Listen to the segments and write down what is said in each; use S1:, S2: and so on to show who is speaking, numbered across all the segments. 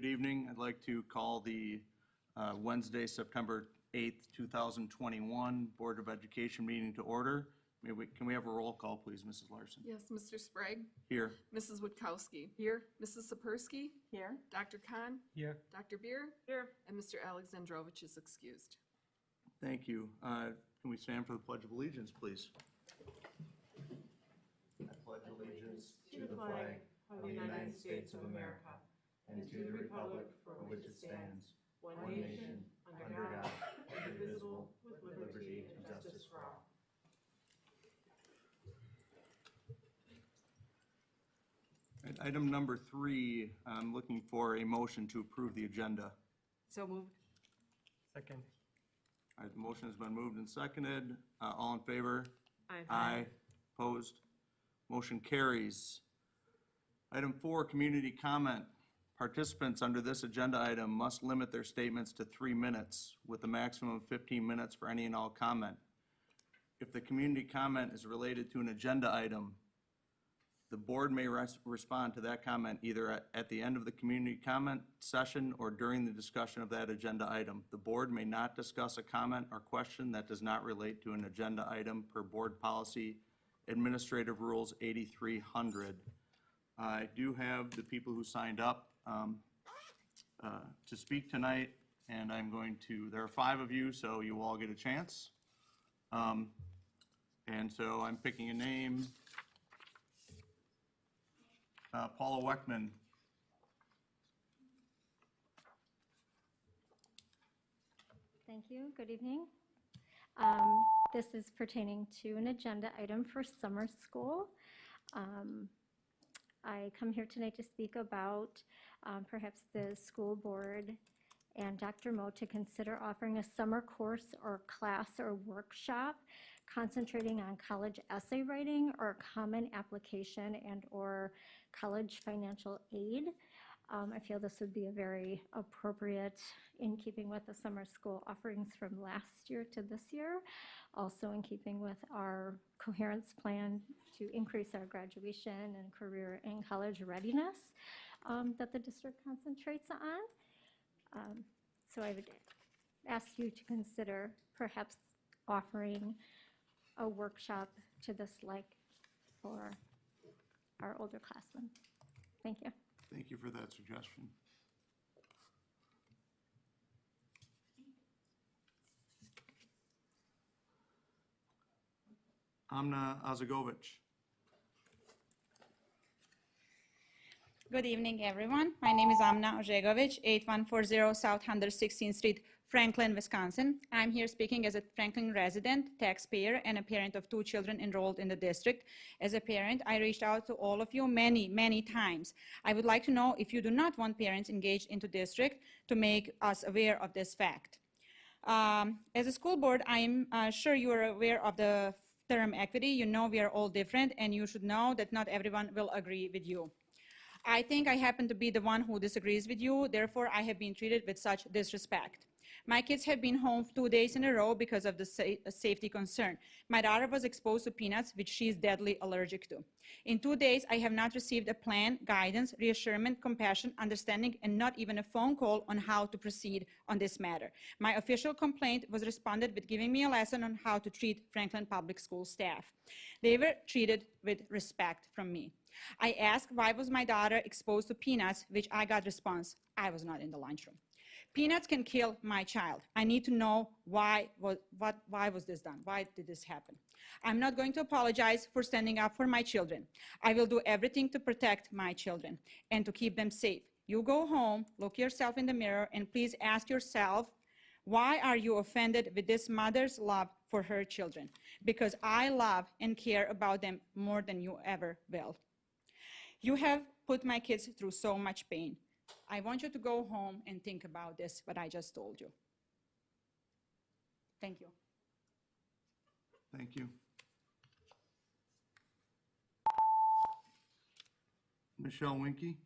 S1: evening. I'd like to call the Wednesday, September 8th, 2021 Board of Education meeting to order. Can we have a roll call, please, Mrs. Larson?
S2: Yes, Mr. Sprague.
S1: Here.
S2: Mrs. Witkowski.
S3: Here.
S2: Mrs. Sapersky.
S3: Here.
S2: Dr. Khan.
S4: Here.
S2: Dr. Beer.
S3: Here.
S2: And Mr. Alexandrovich is excused.
S1: Thank you. Can we stand for the Pledge of Allegiance, please? I pledge allegiance
S3: To the flag of the United States of America and to the republic for which it stands, one nation, under God, indivisible, with liberty and justice for all.
S1: Item number 3, I'm looking for a motion to approve the agenda.
S3: So moved.
S4: Second.
S1: All right, the motion has been moved and seconded. All in favor?
S3: Aye.
S1: Aye. Opposed? Motion carries. Item 4, community comment. Participants under this agenda item must limit their statements to 3 minutes with a maximum of 15 minutes for any and all comment. If the community comment is related to an agenda item, the board may respond to that comment either at the end of the community comment session or during the discussion of that agenda item. The board may not discuss a comment or question that does not relate to an agenda item per board policy Administrative Rules 8300. I do have the people who signed up to speak tonight, and there are 5 of you, so you all get a chance. And so I'm picking a name. Paula Weckman.
S5: Thank you. Good evening. This is pertaining to an agenda item for summer school. I come here tonight to speak about perhaps the school board and Dr. Moe to consider offering a summer course or class or workshop concentrating on college essay writing or common application and or college financial aid. I feel this would be a very appropriate in keeping with the summer school offerings from last year to this year, also in keeping with our coherence plan to increase our graduation and career and college readiness that the district concentrates on. So I would ask you to consider perhaps offering a workshop to this like for our older classmen. Thank you.
S1: Thank you for that suggestion. Amna Azagovich.
S6: Good evening, everyone. My name is Amna Ojegovich, 8140 South 116th Street, Franklin, Wisconsin. I'm here speaking as a Franklin resident, taxpayer, and a parent of 2 children enrolled in the district. As a parent, I reached out to all of you many times. I would like to know if you do not want parents engaged into district to make us aware of this fact. As a school board, I'm sure you are aware of the term equity. You know we are all different, and you should know that not everyone will agree with you. I think I happen to be the one who disagrees with you, therefore I have been treated with such disrespect. My kids have been home 2 days in a row because of the safety concern. My daughter was exposed to peanuts, which she is deadly allergic to. In 2 days, I have not received a plan, guidance, reassurance, compassion, understanding, and not even a phone call on how to proceed on this matter. My official complaint was responded with giving me a lesson on how to treat Franklin Public School staff. They were treated with respect from me. I asked why was my daughter exposed to peanuts, which I got response, I was not in the lunchroom. Peanuts can kill my child. I need to know why was this done? Why did this happen? I'm not going to apologize for standing up for my children. I will do everything to protect my children and to keep them safe. You go home, look yourself in the mirror, and please ask yourself, why are you offended with this mother's love for her children? Because I love and care about them more than you ever will. You have put my kids through so much pain. I want you to go home and think about this, what I just told you. Thank you.
S1: Thank you. Michelle Winkie.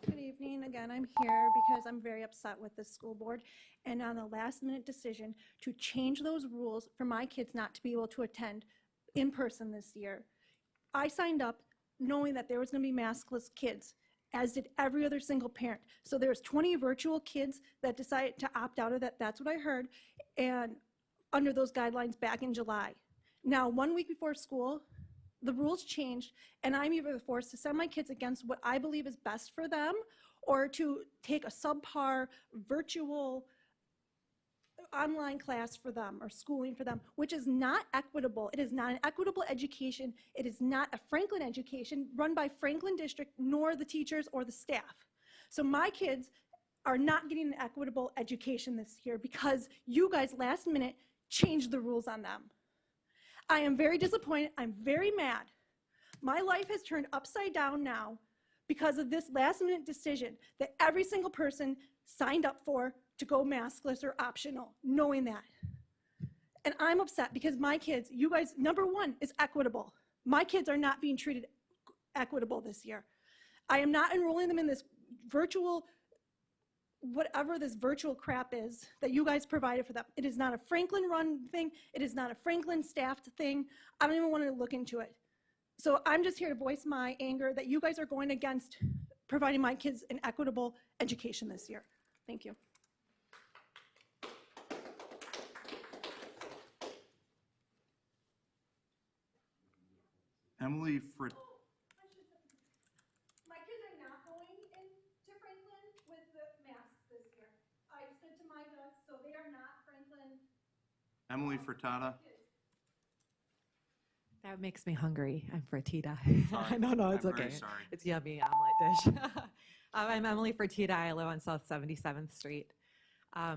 S7: Good evening. Again, I'm here because I'm very upset with the school board and on the last minute decision to change those rules for my kids not to be able to attend in person this year. I signed up knowing that there was going to be maskless kids, as did every other single parent. So there's 20 virtual kids that decided to opt out of that. That's what I heard. And under those guidelines back in July. Now, 1 week before school, the rules changed, and I'm either forced to send my kids against what I believe is best for them, or to take a subpar virtual online class for them or schooling for them, which is not equitable. It is not an equitable education. It is not a Franklin education run by Franklin District, nor the teachers or the staff. So my kids are not getting an equitable education this year because you guys last minute changed the rules on them. I am very disappointed. I'm very mad. My life has turned upside down now because of this last minute decision that every single person signed up for to go maskless or optional, knowing that. And I'm upset because my kids, you guys, number one is equitable. My kids are not being treated equitable this year. I am not enrolling them in this virtual, whatever this virtual crap is that you guys provided for them. It is not a Franklin run thing. It is not a Franklin staffed thing. I don't even want to look into it. So I'm just here to voice my anger that you guys are going against providing my kids an equitable education this year. Thank you.
S1: Emily
S7: My kids are not going into Franklin with the masks this year. I stood to my guts, so they are not Franklin
S1: Emily Furtada.
S7: kids.
S4: That makes me hungry. I'm Fertitta.
S1: Sorry.
S4: No, it's
S1: I'm
S4: okay.
S1: very sorry.
S4: It's yummy omelet dish. I'm Emily Fertitta. I live on South 77th Street. I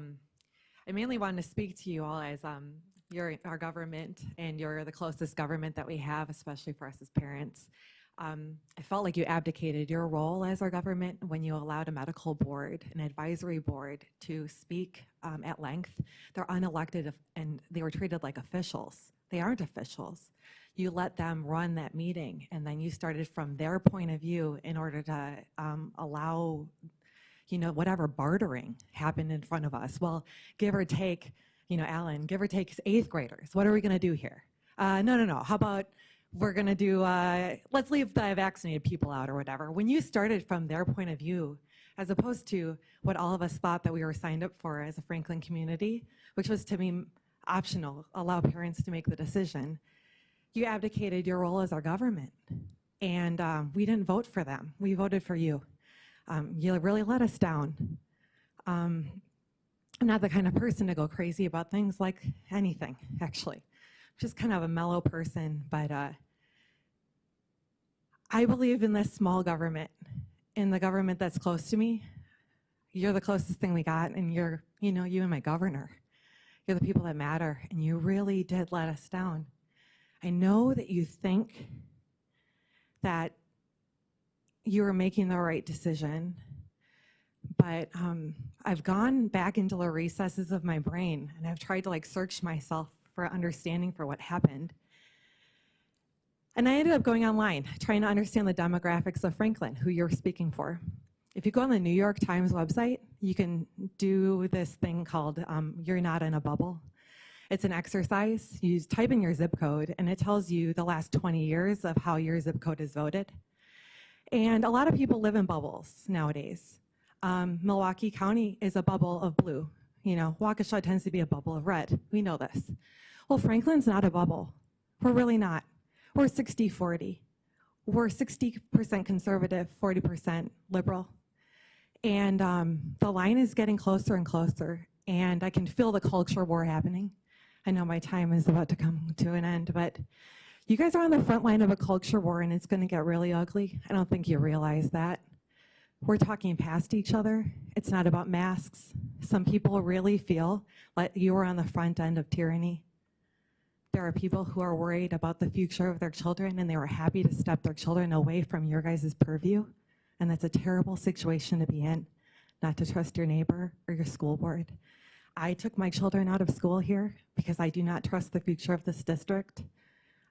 S4: mainly wanted to speak to you all as you're our government, and you're the closest government that we have, especially for us as parents. I felt like you abdicated your role as our government when you allowed a medical board, an advisory board, to speak at length. They're unelected and they were treated like officials. They aren't officials. You let them run that meeting, and then you started from their point of view in order to allow, whatever bartering happened in front of us. Well, give or take, Alan, give or take 8th graders. What are we going to do here? No. How about we're going to do, let's leave the vaccinated people out or whatever. When you started from their point of view, as opposed to what all of us thought that we were signed up for as a Franklin community, which was to be optional, allow parents to make the decision, you abdicated your role as our government. And we didn't vote for them. We voted for you. You really let us down. I'm not the kind of person to go crazy about things like anything, actually. I'm just kind of a mellow person, but I believe in this small government, in the government that's close to me. You're the closest thing we got, and you're, you and my governor. You're the people that matter, and you really did let us down. I know that you think that you were making the right decision, but I've gone back into the recesses of my brain, and I've tried to search myself for understanding for what happened. And I ended up going online, trying to understand the demographics of Franklin, who you're speaking for. If you go on the New York Times website, you can do this thing called You're Not in a Bubble. It's an exercise. You type in your zip code, and it tells you the last 20 years of how your zip code is voted. And a lot of people live in bubbles nowadays. Milwaukee County is a bubble of blue. Waukesha tends to be a bubble of red. We know this. Well, Franklin's not a bubble. We're really not. We're 60-40. We're 60% conservative, 40% liberal. And the line is getting closer and closer, and I can feel the culture war happening. I know my time is about to come to an end, but you guys are on the front line of a culture war, and it's going to get really ugly. I don't think you realize that. We're talking past each other. It's not about masks. Some people really feel like you are on the front end of tyranny. There are people who are worried about the future of their children, and they were happy to step their children away from your guys' purview. And that's a terrible situation to be in, not to trust your neighbor or your school board. I took my children out of school here because I do not trust the future of this district.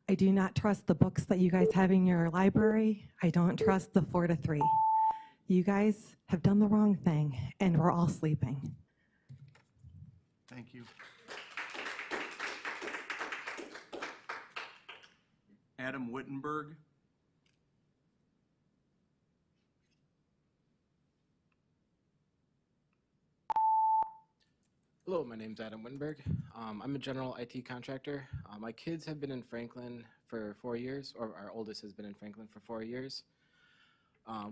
S4: I do not trust the books that you guys have in your library. I don't trust the 4 to 3. You guys have done the wrong thing, and we're all sleeping.
S1: Thank you. Adam Wittenberg.
S8: Hello, my name's Adam Wittenberg. I'm a general IT contractor. My kids have been in Franklin for 4 years, or our oldest has been in Franklin for 4 years.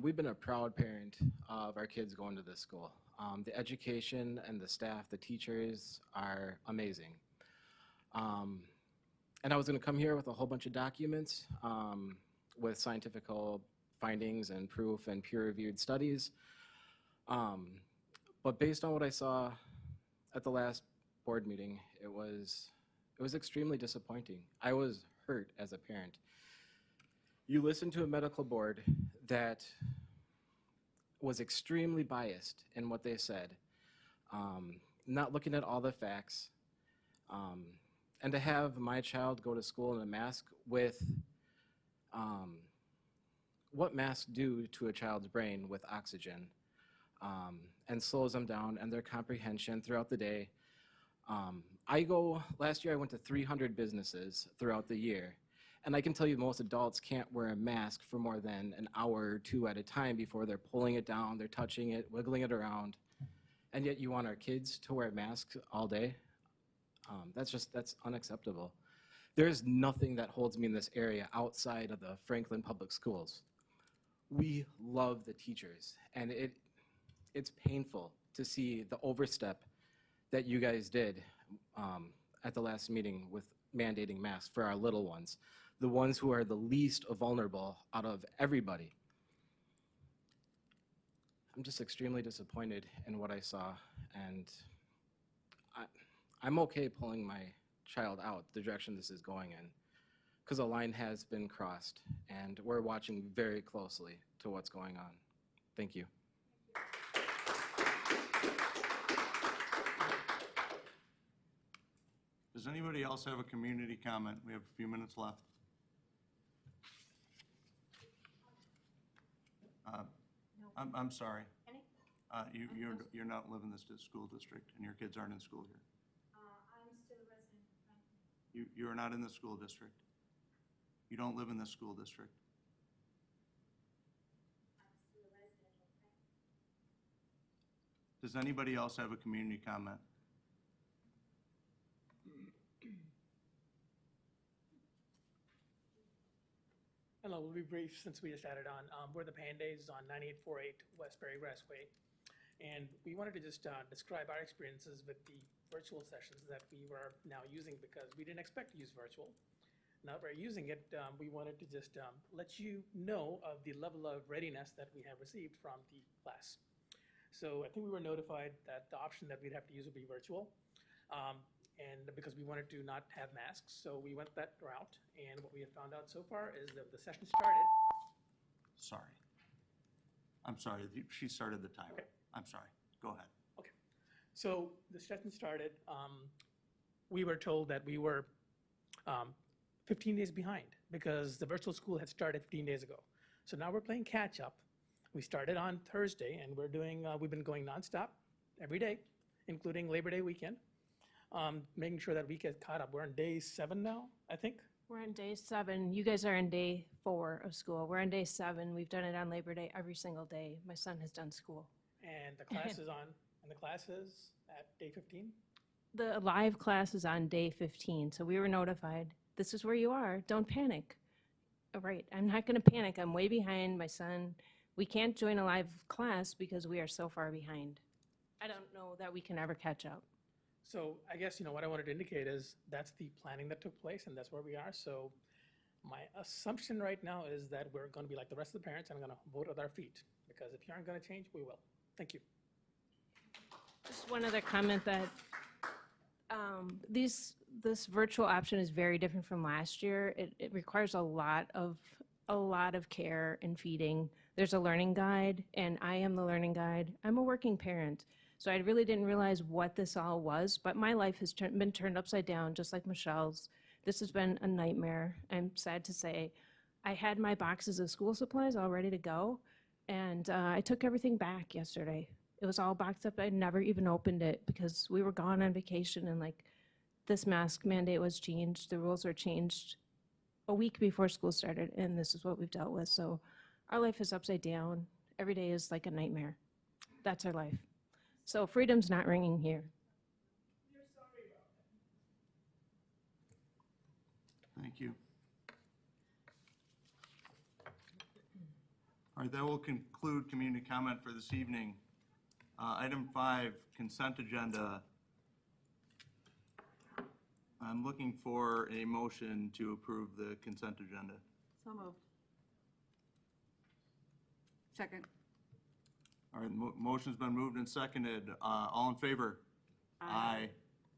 S8: We've been a proud parent of our kids going to this school. The education and the staff, the teachers are amazing. And I was going to come here with a whole bunch of documents with scientific findings and proof and peer-reviewed studies. But based on what I saw at the last board meeting, it was extremely disappointing. I was hurt as a parent. You listened to a medical board that was extremely biased in what they said, not looking at all the facts, and to have my child go to school in a mask with what masks do to a child's brain with oxygen, and slows them down and their comprehension throughout the day. Last year I went to 300 businesses throughout the year, and I can tell you most adults can't wear a mask for more than an hour or two at a time before they're pulling it down, they're touching it, wiggling it around, and yet you want our kids to wear masks all day? That's unacceptable. There's nothing that holds me in this area outside of the Franklin Public Schools. We love the teachers, and it's painful to see the overstep that you guys did at the last meeting with mandating masks for our little ones, the ones who are the least vulnerable out of everybody. I'm just extremely disappointed in what I saw, and I'm okay pulling my child out the direction this is going in, because a line has been crossed, and we're watching very closely to what's going on. Thank you.
S1: Does anybody else have a community comment? We have a few minutes left. I'm sorry. You're not living in this school district, and your kids aren't in school here.
S5: I'm still a resident of Franklin.
S1: You're not in the school district. You don't live in this school district.
S5: I'm still a resident of Franklin.
S1: Does anybody else have a community comment?
S9: Hello, we'll be brief since we just added on. We're the Pandays on 9848 Westbury Raceway. And we wanted to just describe our experiences with the virtual sessions that we were now using, because we didn't expect to use virtual. Now that we're using it, we wanted to just let you know of the level of readiness that we have received from the class. So I think we were notified that the option that we'd have to use would be virtual. And because we wanted to not have masks, so we went that route. And what we have found out so far is that the session started.
S1: Sorry. I'm sorry. She started the timer.
S9: Okay.
S1: I'm sorry. Go ahead.
S9: Okay. So the session started. We were told that we were 15 days behind because the virtual school had started 15 days ago. So now we're playing catch up. We started on Thursday, and we've been going nonstop every day, including Labor Day weekend. Making sure that we get caught up. We're on day 7 now, I think.
S3: We're on day 7. You guys are on day 4 of school. We're on day 7. We've done it on Labor Day every single day. My son has done school.
S9: And the class is on, and the class is at day 15?
S3: The live class is on day 15, so we were notified. This is where you are. Don't panic. All right, I'm not going to panic. I'm way behind my son. We can't join a live class because we are so far behind. I don't know that we can ever catch up.
S9: So I guess, what I wanted to indicate is that's the planning that took place, and that's where we are. So my assumption right now is that we're going to be like the rest of the parents and going to vote with our feet, because if you aren't going to change, we will. Thank you.
S3: Just one other comment that this virtual option is very different from last year. It requires a lot of care and feeding. There's a learning guide, and I am the learning guide. I'm a working parent. So I really didn't realize what this all was, but my life has been turned upside down, just like Michelle's. This has been a nightmare, I'm sad to say. I had my boxes of school supplies all ready to go, and I took everything back yesterday. It was all boxed up. I never even opened it because we were gone on vacation, and this mask mandate was changed. The rules were changed a week before school started, and this is what we've dealt with. So our life is upside down. Every day is like a nightmare. That's our life. So freedom's not ringing here.
S1: Thank you. All right, that will conclude community comment for this evening. Item 5, consent agenda. I'm looking for a motion to approve the consent agenda.
S2: So moved. Second.
S1: All right, motion's been moved and seconded. All in favor? Aye.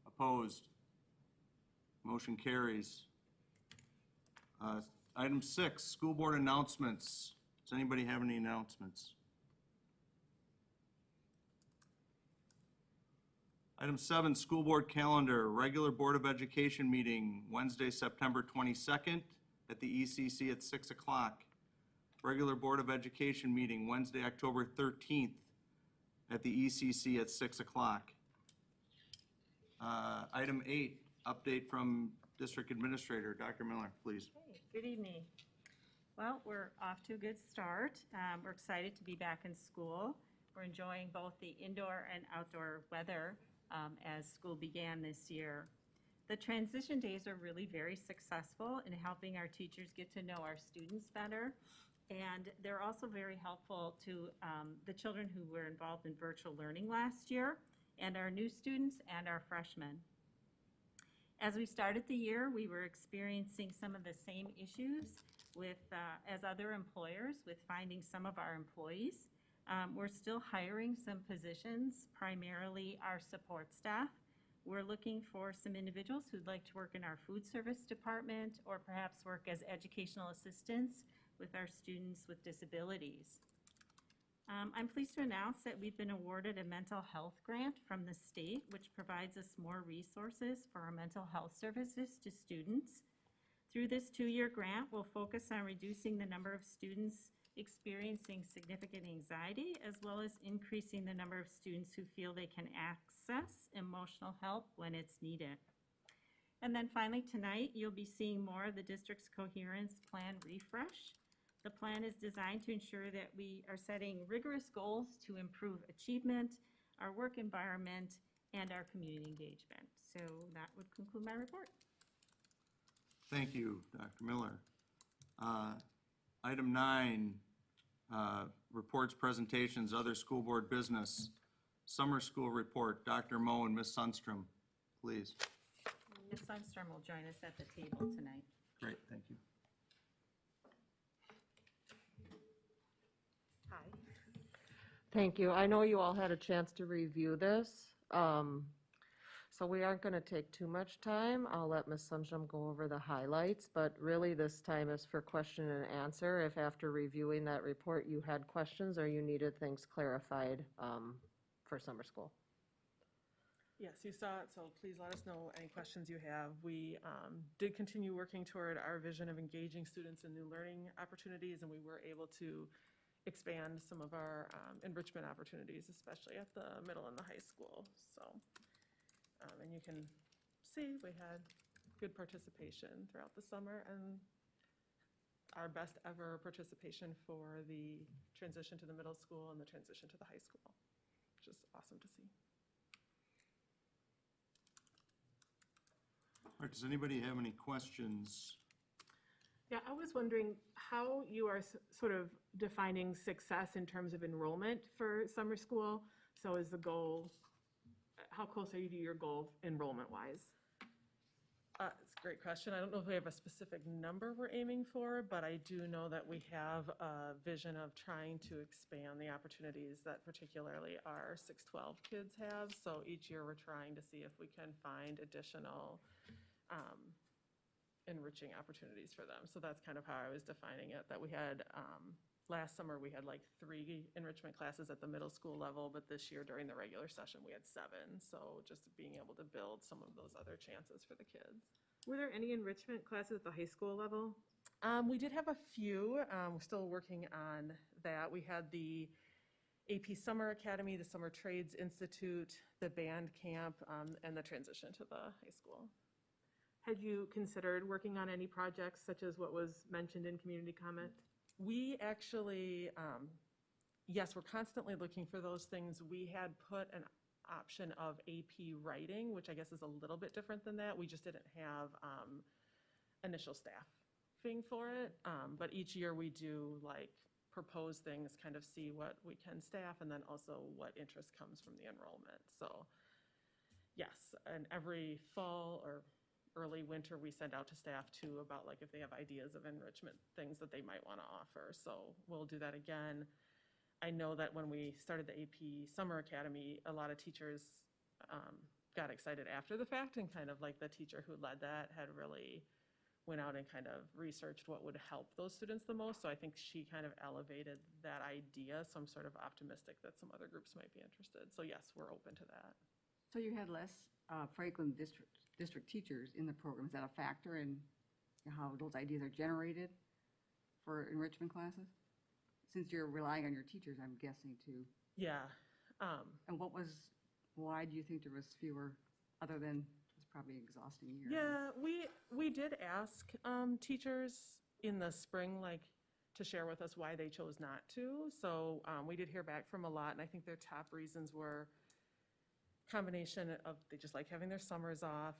S1: Opposed? Motion carries. Item 6, school board announcements. Does anybody have any announcements? Item 7, school board calendar, regular Board of Education meeting, Wednesday, September 22nd at the ECC at 6 o'clock. Regular Board of Education meeting, Wednesday, October 13th at the ECC at 6 o'clock. Item 8, update from District Administrator. Dr. Miller, please.
S10: Hey, good evening. Well, we're off to a good start. We're excited to be back in school. We're enjoying both the indoor and outdoor weather as school began this year. The transition days are really very successful in helping our teachers get to know our students better. And they're also very helpful to the children who were involved in virtual learning last year, and our new students and our freshmen. As we started the year, we were experiencing some of the same issues with, as other employers, with finding some of our employees. We're still hiring some positions, primarily our support staff. We're looking for some individuals who'd like to work in our food service department or perhaps work as educational assistants with our students with disabilities. I'm pleased to announce that we've been awarded a mental health grant from the state, which provides us more resources for our mental health services to students. Through this 2-year grant, we'll focus on reducing the number of students experiencing significant anxiety, as well as increasing the number of students who feel they can access emotional help when it's needed. And then finally, tonight, you'll be seeing more of the district's coherence plan refresh. The plan is designed to ensure that we are setting rigorous goals to improve achievement, our work environment, and our community engagement. So that would conclude my report.
S1: Thank you, Dr. Miller. Item 9, reports, presentations, other school board business. Summer school report, Dr. Moe and Ms. Sundstrom, please.
S10: Ms. Sundstrom will join us at the table tonight.
S1: Great, thank you.
S11: Hi. Thank you. I know you all had a chance to review this, so we aren't going to take too much time. I'll let Ms. Sundstrom go over the highlights, but really this time is for question and answer. If after reviewing that report you had questions or you needed things clarified for summer school.
S12: Yes, you saw it, so please let us know any questions you have. We did continue working toward our vision of engaging students in new learning opportunities, and we were able to expand some of our enrichment opportunities, especially at the middle and the high school. So, and you can see we had good participation throughout the summer and our best ever participation for the transition to the middle school and the transition to the high school, which is awesome to see.
S1: All right, does anybody have any questions?
S9: Yeah, I was wondering how you are sort of defining success in terms of enrollment for summer school. So is the goal, how close are you to your goal enrollment-wise?
S12: It's a great question. I don't know if we have a specific number we're aiming for, but I do know that we have a vision of trying to expand the opportunities that particularly our 612 kids have. So each year we're trying to see if we can find additional enriching opportunities for them. So that's kind of how I was defining it, that we had, last summer we had like 3 enrichment classes at the middle school level, but this year during the regular session we had 7. So just being able to build some of those other chances for the kids.
S9: Were there any enrichment classes at the high school level?
S12: We did have a few. We're still working on that. We had the AP Summer Academy, the Summer Trades Institute, the band camp, and the transition to the high school. Had you considered working on any projects such as what was mentioned in community comment? We actually, yes, we're constantly looking for those things. We had put an option of AP writing, which I guess is a little bit different than that. We just didn't have initial staffing for it. But each year we do like propose things, kind of see what we can staff, and then also what interest comes from the enrollment. So yes, and every fall or early winter, we send out to staff too about like if they have ideas of enrichment things that they might want to offer. So we'll do that again. I know that when we started the AP Summer Academy, a lot of teachers got excited after the fact, and kind of like the teacher who led that had really went out and kind of researched what would help those students the most. So I think she kind of elevated that idea. So I'm sort of optimistic that some other groups might be interested. So yes, we're open to that.
S13: So you had less Franklin district teachers in the program. Is that a factor in how those ideas are generated for enrichment classes? Since you're relying on your teachers, I'm guessing too.
S12: Yeah.
S13: And why do you think there was fewer, other than it's probably an exhausting year?
S12: Yeah, we did ask teachers in the spring, like, to share with us why they chose not to. So we did hear back from a lot, and I think their top reasons were combination of they just like having their summers off.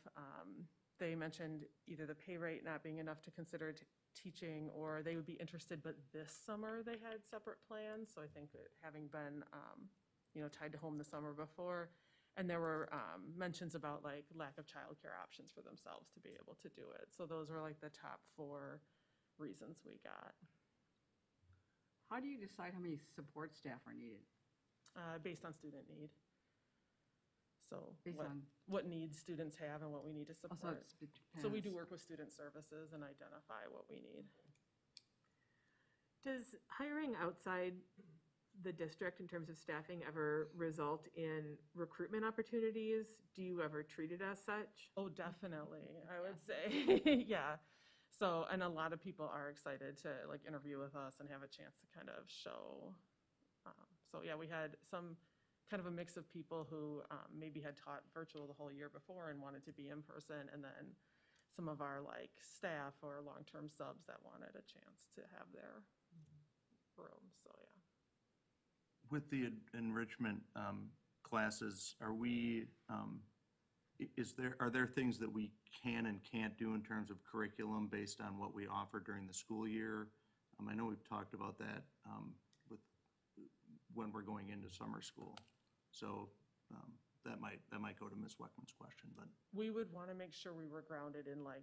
S12: They mentioned either the pay rate not being enough to consider teaching, or they would be interested, but this summer they had separate plans. So I think that having been, tied to home the summer before, and there were mentions about like lack of childcare options for themselves to be able to do it. So those were like the top 4 reasons we got.
S13: How do you decide how many support staff are needed?
S12: Based on student need. So
S13: Based on
S12: what needs students have and what we need to support. So we do
S13: depends.
S12: work with student services and identify what we need.
S14: Does hiring outside the district in terms of staffing ever result in recruitment opportunities? Do you ever treat it as such?
S12: Oh, definitely, I would say. Yeah. So, and a lot of people are excited to like interview with us and have a chance to kind of show. So yeah, we had some kind of a mix of people who maybe had taught virtual the whole year before and wanted to be in person, and then some of our like staff or long-term subs that wanted a chance to have their room. So yeah.
S1: With the enrichment classes, are there things that we can and can't do in terms of curriculum based on what we offer during the school year? I know we've talked about that with when we're going into summer school. So that might go to Ms. Weckman's question, but.
S12: We would want to make sure we were grounded in like,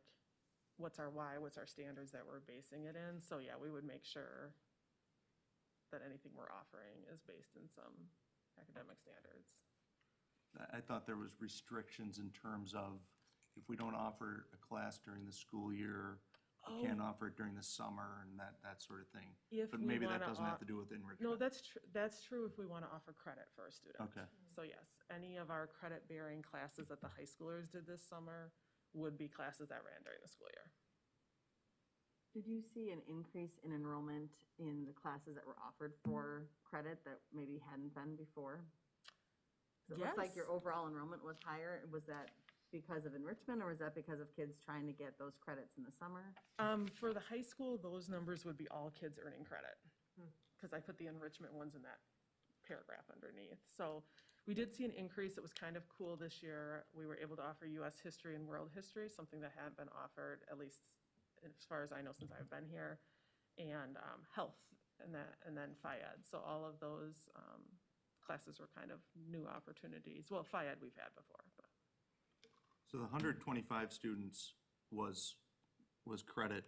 S12: what's our why, what's our standards that we're basing it in. So yeah, we would make sure that anything we're offering is based in some academic standards.
S1: I thought there was restrictions in terms of if we don't offer a class during the school year, we can't offer it during the summer and that sort of thing. But maybe that doesn't have to do with enrichment.
S12: No, that's true if we want to offer credit for a student.
S1: Okay.
S12: So yes, any of our credit-bearing classes that the high schoolers did this summer would be classes that ran during the school year.
S15: Did you see an increase in enrollment in the classes that were offered for credit that maybe hadn't been before? So it looks like your overall enrollment was higher. Was that because of enrichment, or was that because of kids trying to get those credits in the summer?
S12: For the high school, those numbers would be all kids earning credit, because I put the enrichment ones in that paragraph underneath. So we did see an increase. It was kind of cool this year. We were able to offer U.S. history and world history, something that hadn't been offered, at least as far as I know since I've been here, and health, and then Phi-Ed. So all of those classes were kind of new opportunities. Well, Phi-Ed we've had before. But.
S1: So the 125 students was credit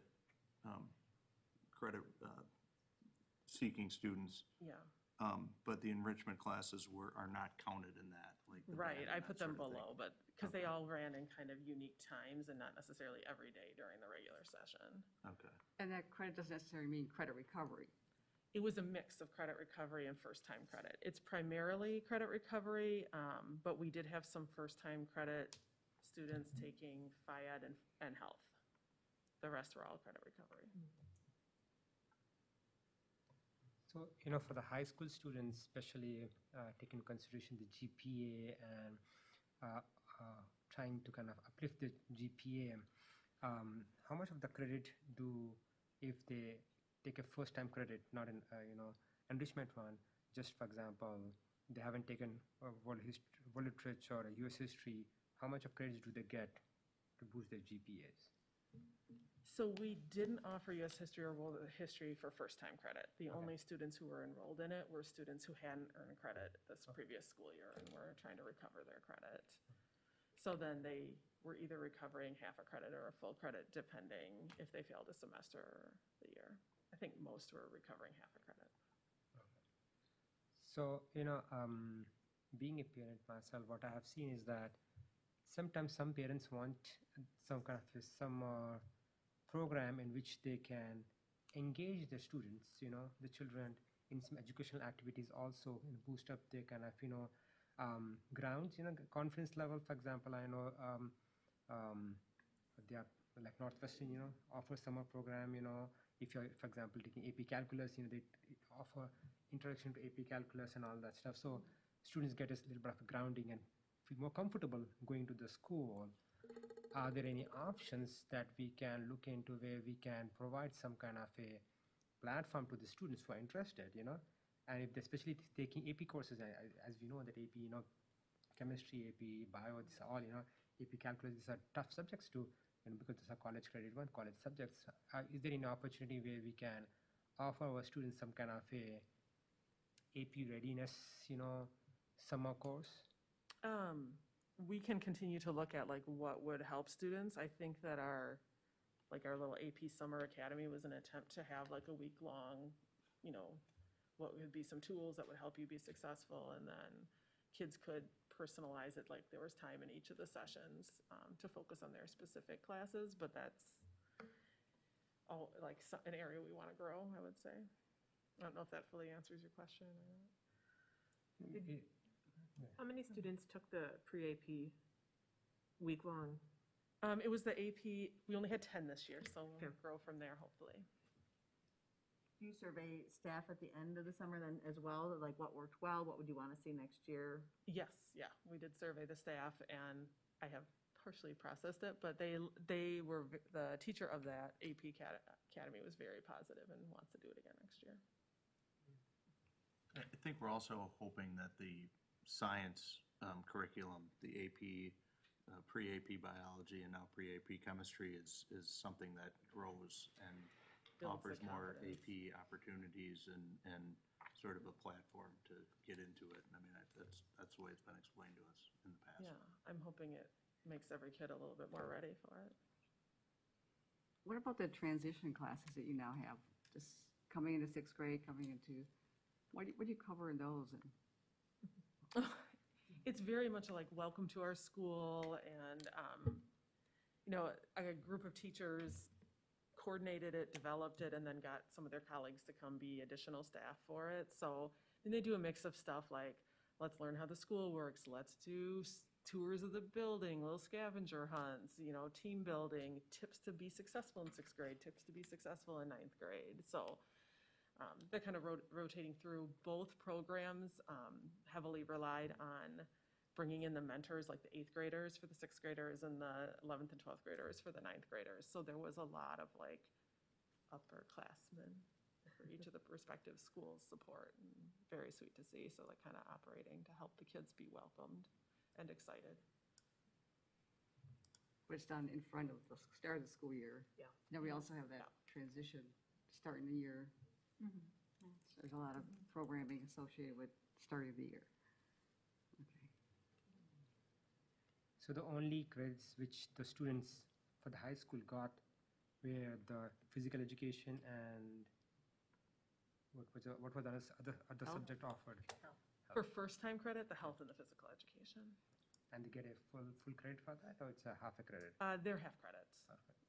S1: seeking students.
S12: Yeah.
S1: But the enrichment classes are not counted in that. Like
S12: right, I put them below, but because they all ran in kind of unique times and not necessarily every day during the regular session.
S1: Okay.
S13: And that credit doesn't necessarily mean credit recovery.
S12: It was a mix of credit recovery and first-time credit. It's primarily credit recovery, but we did have some first-time credit students taking Phi-Ed and health. The rest were all credit recovery.
S16: So, for the high school students, especially taking into consideration the GPA and trying to kind of uplift the GPA, how much of the credit if they take a first-time credit, not an enrichment one, just for example, they haven't taken world literature or US history, how much of credits do they get to boost their GPAs?
S12: So we didn't offer US history or world history for first-time credit. The only students who were enrolled in it were students who hadn't earned credit this previous school year and were trying to recover their credit. So then they were either recovering half a credit or a full credit, depending if they failed a semester or the year. I think most were recovering half a credit.
S16: So, being a parent myself, what I have seen is that sometimes some parents want some kind of program in which they can engage the students, the children in some educational activities also, and boost up their kind of, grounds, conference level. For example, I know they are like Northwestern, offer summer program, if you're, for example, taking AP Calculus, they offer introduction to AP Calculus and all that stuff. So students get a little bit of a grounding and feel more comfortable going to the school. Are there any options that we can look into where we can provide some kind of a platform to the students who are interested, and if they're especially taking AP courses, as we know that AP, chemistry, AP, bio, these are all, AP Calculus, these are tough subjects to, because these are college credit one, college subjects. Is there any opportunity where we can offer our students some kind of a AP readiness, summer course?
S12: We can continue to look at like what would help students. I think that our little AP Summer Academy was an attempt to have like a week-long, what would be some tools that would help you be successful, and then kids could personalize it, like there was time in each of the sessions to focus on their specific classes, but that's all like an area we want to grow, I would say. I don't know if that fully answers your question or not.
S14: How many students took the pre-AP week-long?
S12: It was the AP, we only had 10 this year, so we'll grow from there, hopefully.
S15: Do you survey staff at the end of the summer then as well? Like what worked well, what would you want to see next year?
S12: Yes, yeah, we did survey the staff, and I have partially processed it, but the teacher of that AP Academy was very positive and wants to do it again next year.
S1: I think we're also hoping that the science curriculum, the AP, pre-AP biology and now pre-AP chemistry is something that grows and offers more AP opportunities and sort of a platform to get into it. And I mean, that's the way it's been explained to us in the past.
S12: Yeah, I'm hoping it makes every kid a little bit more ready for it.
S13: What about the transition classes that you now have? Just coming into sixth grade, coming into, what do you cover in those?
S12: It's very much like welcome to our school, and a group of teachers coordinated it, developed it, and then got some of their colleagues to come be additional staff for it. So then they do a mix of stuff like, let's learn how the school works, let's do tours of the building, little scavenger hunts, team building, tips to be successful in sixth grade, tips to be successful in ninth grade. So they're kind of rotating through. Both programs heavily relied on bringing in the mentors, like the 8th graders for the 6th graders and the 11th and 12th graders for the 9th graders. So there was a lot of like upperclassmen for each of the respective schools' support, and very sweet to see. So like kind of operating to help the kids be welcomed and excited.
S13: But it's done in front of the start of the school year.
S12: Yeah.
S13: Now we also have that transition starting the year. So there's a lot of programming associated with starting the year. Okay.
S16: So the only credits which the students for the high school got were the physical education and what was the other subject offered?
S12: For first-time credit, the health and the physical education.
S16: And they get a full credit for that, or it's a half a credit?
S12: They're half credits.
S16: Perfect.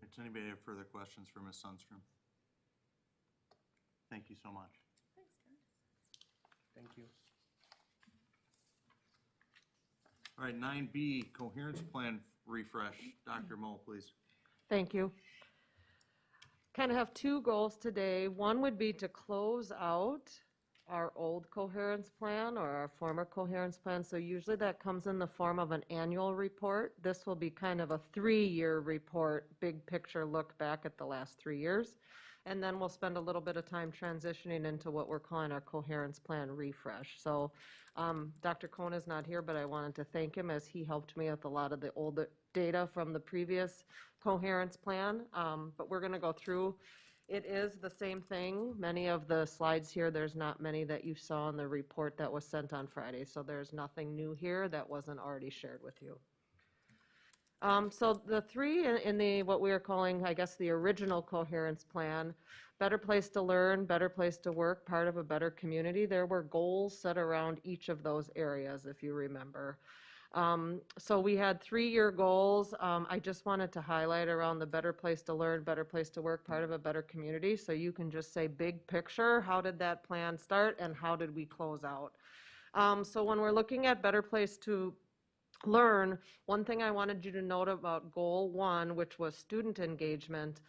S1: Does anybody have further questions for Ms. Sundstrom? Thank you so much.
S12: Thanks, guys.
S16: Thank you.
S1: All right, 9B, coherence plan refresh. Dr. Moe, please.
S11: Thank you. Kind of have two goals today. One would be to close out our old coherence plan or our former coherence plan. So usually that comes in the form of an annual report. This will be kind of a 3-year report, big picture look back at the last 3 years. And then we'll spend a little bit of time transitioning into what we're calling our coherence plan refresh. So Dr. Cohn is not here, but I wanted to thank him as he helped me with a lot of the old data from the previous coherence plan. But we're going to go through. It is the same thing. Many of the slides here, there's not many that you saw in the report that was sent on Friday. So there's nothing new here that wasn't already shared with you. So the three in the what we are calling, I guess, the original coherence plan, better place to learn, better place to work, part of a better community. There were goals set around each of those areas, if you remember. So we had 3-year goals. I just wanted to highlight around the better place to learn, better place to work, part of a better community. So you can just say big picture, how did that plan start and how did we close out? So when we're looking at better place to learn, one thing I wanted you to note about goal 1, which was student engagement,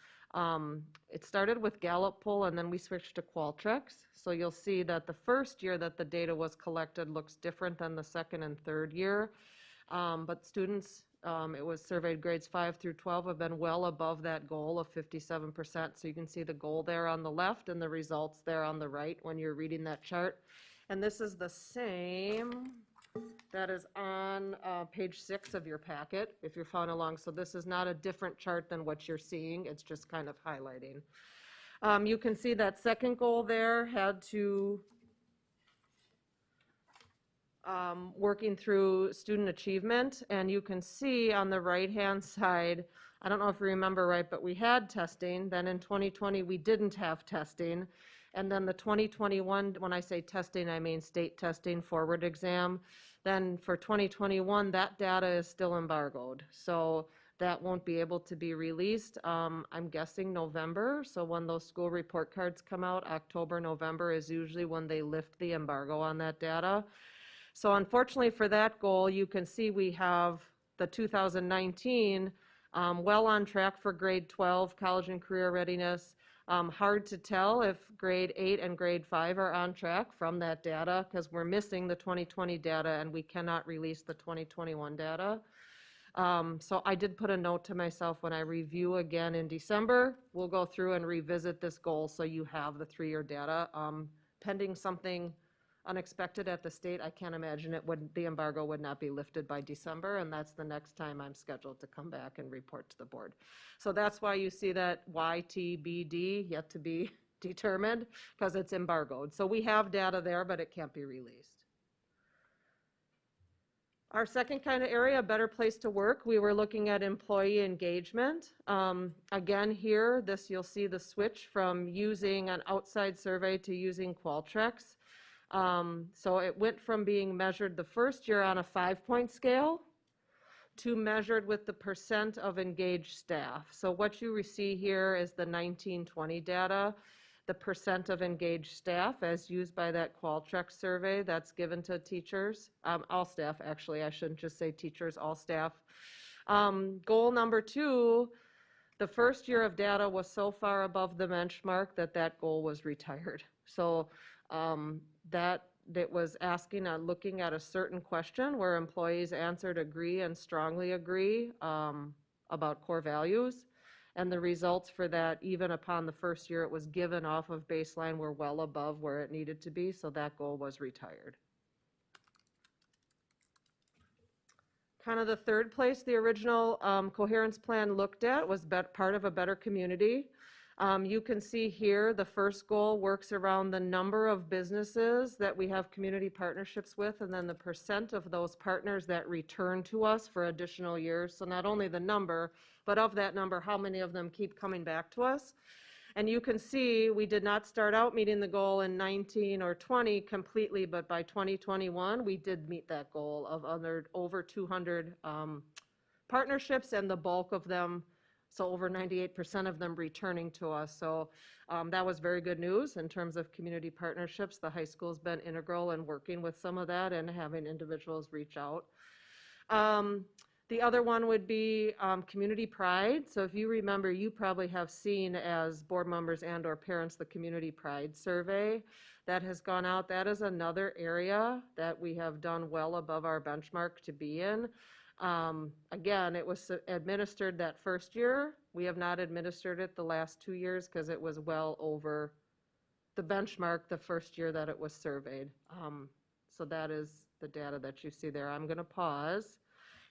S11: it started with Gallup poll and then we switched to Qualtrics. So you'll see that the first year that the data was collected looks different than the second and third year. But students, it was surveyed grades 5 through 12 have been well above that goal of 57%. So you can see the goal there on the left and the results there on the right when you're reading that chart. And this is the same that is on page 6 of your packet, if you're following along. So this is not a different chart than what you're seeing. It's just kind of highlighting. You can see that second goal there had to working through student achievement. And you can see on the right-hand side, I don't know if you remember right, but we had testing. Then in 2020, we didn't have testing. And then the 2021, when I say testing, I mean state testing, forward exam. Then for 2021, that data is still embargoed. So that won't be able to be released, I'm guessing November. So when those school report cards come out, October, November is usually when they lift the embargo on that data. So unfortunately for that goal, you can see we have the 2019 well on track for grade 12, college and career readiness. Hard to tell if grade 8 and grade 5 are on track from that data because we're missing the 2020 data and we cannot release the 2021 data. So I did put a note to myself when I review again in December, we'll go through and revisit this goal so you have the 3-year data. Pending something unexpected at the state, I can't imagine the embargo would not be lifted by December, and that's the next time I'm scheduled to come back and report to the board. So that's why you see that YTBD yet to be determined, because it's embargoed. So we have data there, but it can't be released. Our second kind of area, better place to work, we were looking at employee engagement. Again here, you'll see the switch from using an outside survey to using Qualtrics. So it went from being measured the first year on a 5-point scale to measured with the percent of engaged staff. So what you see here is the 1920 data, the percent of engaged staff as used by that Qualtrics survey that's given to teachers, all staff actually, I shouldn't just say teachers, all staff. Goal number 2, the first year of data was so far above the benchmark that goal was retired. So that it was asking looking at a certain question where employees answered agree and strongly agree about core values. And the results for that, even upon the first year it was given off of baseline, were well above where it needed to be. So that goal was retired. Kind of the third place the original coherence plan looked at was part of a better community. You can see here the first goal works around the number of businesses that we have community partnerships with, and then the percent of those partners that return to us for additional years. So not only the number, but of that number, how many of them keep coming back to us. And you can see we did not start out meeting the goal in 19 or 20 completely, but by 2021, we did meet that goal of over 200 partnerships, and the bulk of them, so over 98% of them, returning to us. So that was very good news in terms of community partnerships. The high school's been integral in working with some of that and having individuals reach out. The other one would be community pride. So if you remember, you probably have seen as board members and or parents the community pride survey. that has gone out. That is another area that we have done well above our benchmark to be in. Again, it was administered that first year. We have not administered it the last 2 years because it was well over the benchmark the first year that it was surveyed. So that is the data that you see there. I'm going to pause.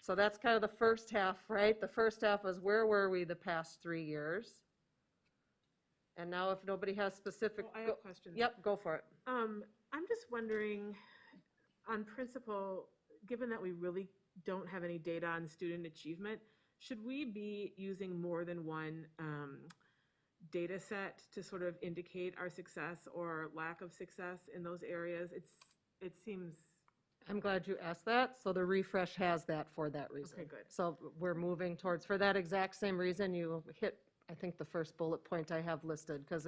S11: So that's kind of the first half, right? The first half was where were we the past 3 years? And now if nobody has specific.
S14: I have questions.
S11: Yep, go for it.
S14: I'm just wondering, on principle, given that we really don't have any data on student achievement, should we be using more than one data set to sort of indicate our success or lack of success in those areas? It seems.
S11: I'm glad you asked that. So the refresh has that for that reason.
S14: Okay, good.
S11: So we're moving towards, for that exact same reason, you hit, I think, the first bullet point I have listed, because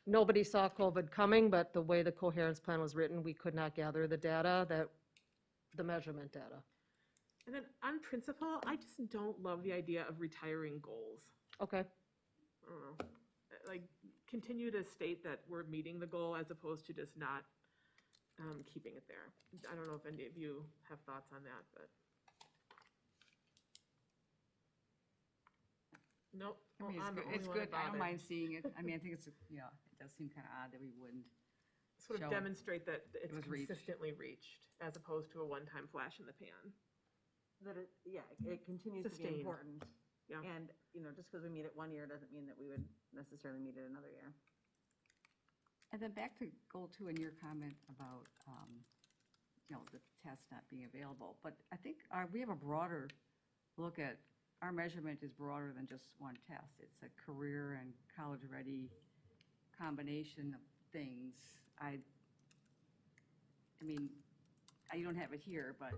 S11: nobody saw COVID coming, but the way the coherence plan was written, we could not gather the data, the measurement data.
S14: And then on principle, I just don't love the idea of retiring goals.
S11: Okay.
S14: I don't know. Like, continue to state that we're meeting the goal as opposed to just not keeping it there. I don't know if any of you have thoughts on that, but. Nope.
S13: I mean,
S14: I'm the only
S13: it's
S14: one
S13: good. I don't
S14: about
S13: mind
S14: it.
S13: seeing it. I mean, I think it's, yeah, it does seem kind of odd that we wouldn't.
S14: Sort
S13: show
S14: of demonstrate that it's
S13: was reached.
S14: consistently reached, as opposed to a one-time flash in the pan.
S15: That it, yeah, it continues to be
S14: Sustained.
S15: important.
S14: Yeah.
S15: And, just because we meet it 1 year doesn't mean that we would necessarily meet it another year.
S13: And then back to goal 2 and your comment about, the test not being available. But I think we have a broader look at, our measurement is broader than just one test. It's a career and college-ready combination of things. I mean, I don't have it here, but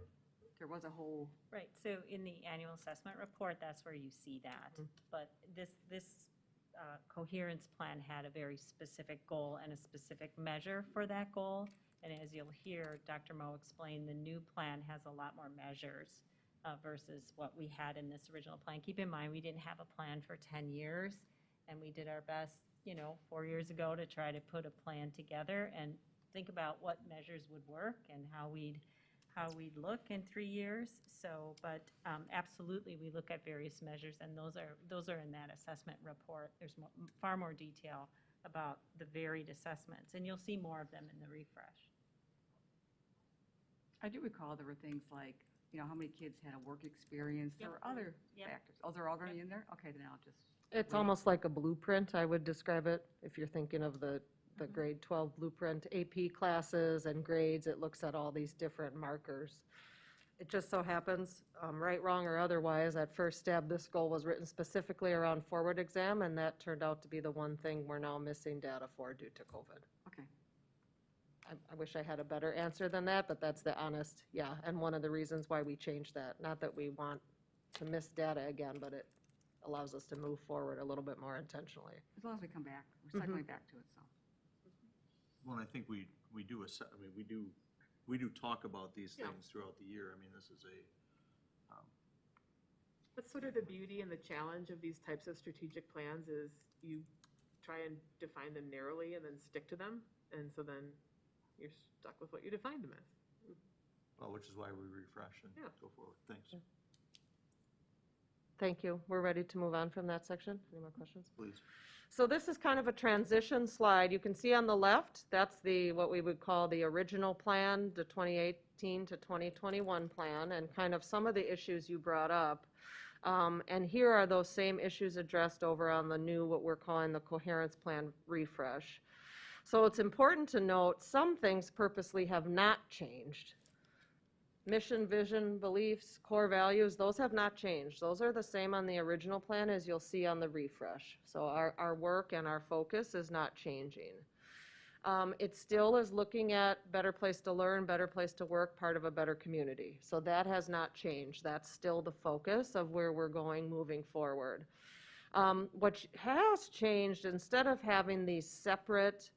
S13: there was a whole.
S10: Right, so in the annual assessment report, that's where you see that. But this coherence plan had a very specific goal and a specific measure for that goal. And as you'll hear Dr. Moe explain, the new plan has a lot more measures versus what we had in this original plan. Keep in mind, we didn't have a plan for 10 years, and we did our best, 4 years ago to try to put a plan together and think about what measures would work and how we'd look in 3 years. So, but absolutely, we look at various measures, and those are in that assessment report. There's far more detail about the varied assessments, and you'll see more of them in the refresh.
S13: I do recall there were things like, how many kids had a work experience. There
S10: Yep.
S13: were other
S10: Yep.
S13: factors. Oh, they're all going to be in there? Okay, then I'll just.
S11: It's almost like a blueprint, I would describe it, if you're thinking of the grade 12 blueprint, AP classes and grades. It looks at all these different markers. It just so happens, right, wrong, or otherwise, at first stab, this goal was written specifically around forward exam, and that turned out to be the one thing we're now missing data for due to COVID.
S13: Okay.
S11: I wish I had a better answer than that, but that's the honest, yeah, and one of the reasons why we changed that. Not that we want to miss data again, but it allows us to move forward a little bit more intentionally.
S13: As long as we come back, we're cycling back to it, so.
S1: Well, I think we do, we do talk about these
S14: Yeah.
S1: things throughout the year. I mean, this is
S14: That's sort of the beauty and the challenge of these types of strategic plans is you try and define them narrowly and then stick to them. And so then you're stuck with what you defined them as.
S1: well, which is why we refresh and
S14: Yeah.
S1: go forward. Thanks.
S11: Thank you. We're ready to move on from that section. Any more questions?
S1: Please.
S11: So this is kind of a transition slide. You can see on the left, that's what we would call the original plan, the 2018 to 2021 plan, and kind of some of the issues you brought up. And here are those same issues addressed over on the new, what we're calling the coherence plan refresh. So it's important to note some things purposely have not changed. Mission, vision, beliefs, core values, those have not changed. Those are the same on the original plan as you'll see on the refresh. So our work and our focus is not changing. It still is looking at better place to learn, better place to work, part of a better community. So that has not changed. That's still the focus of where we're going moving forward. What has changed, instead of having these separate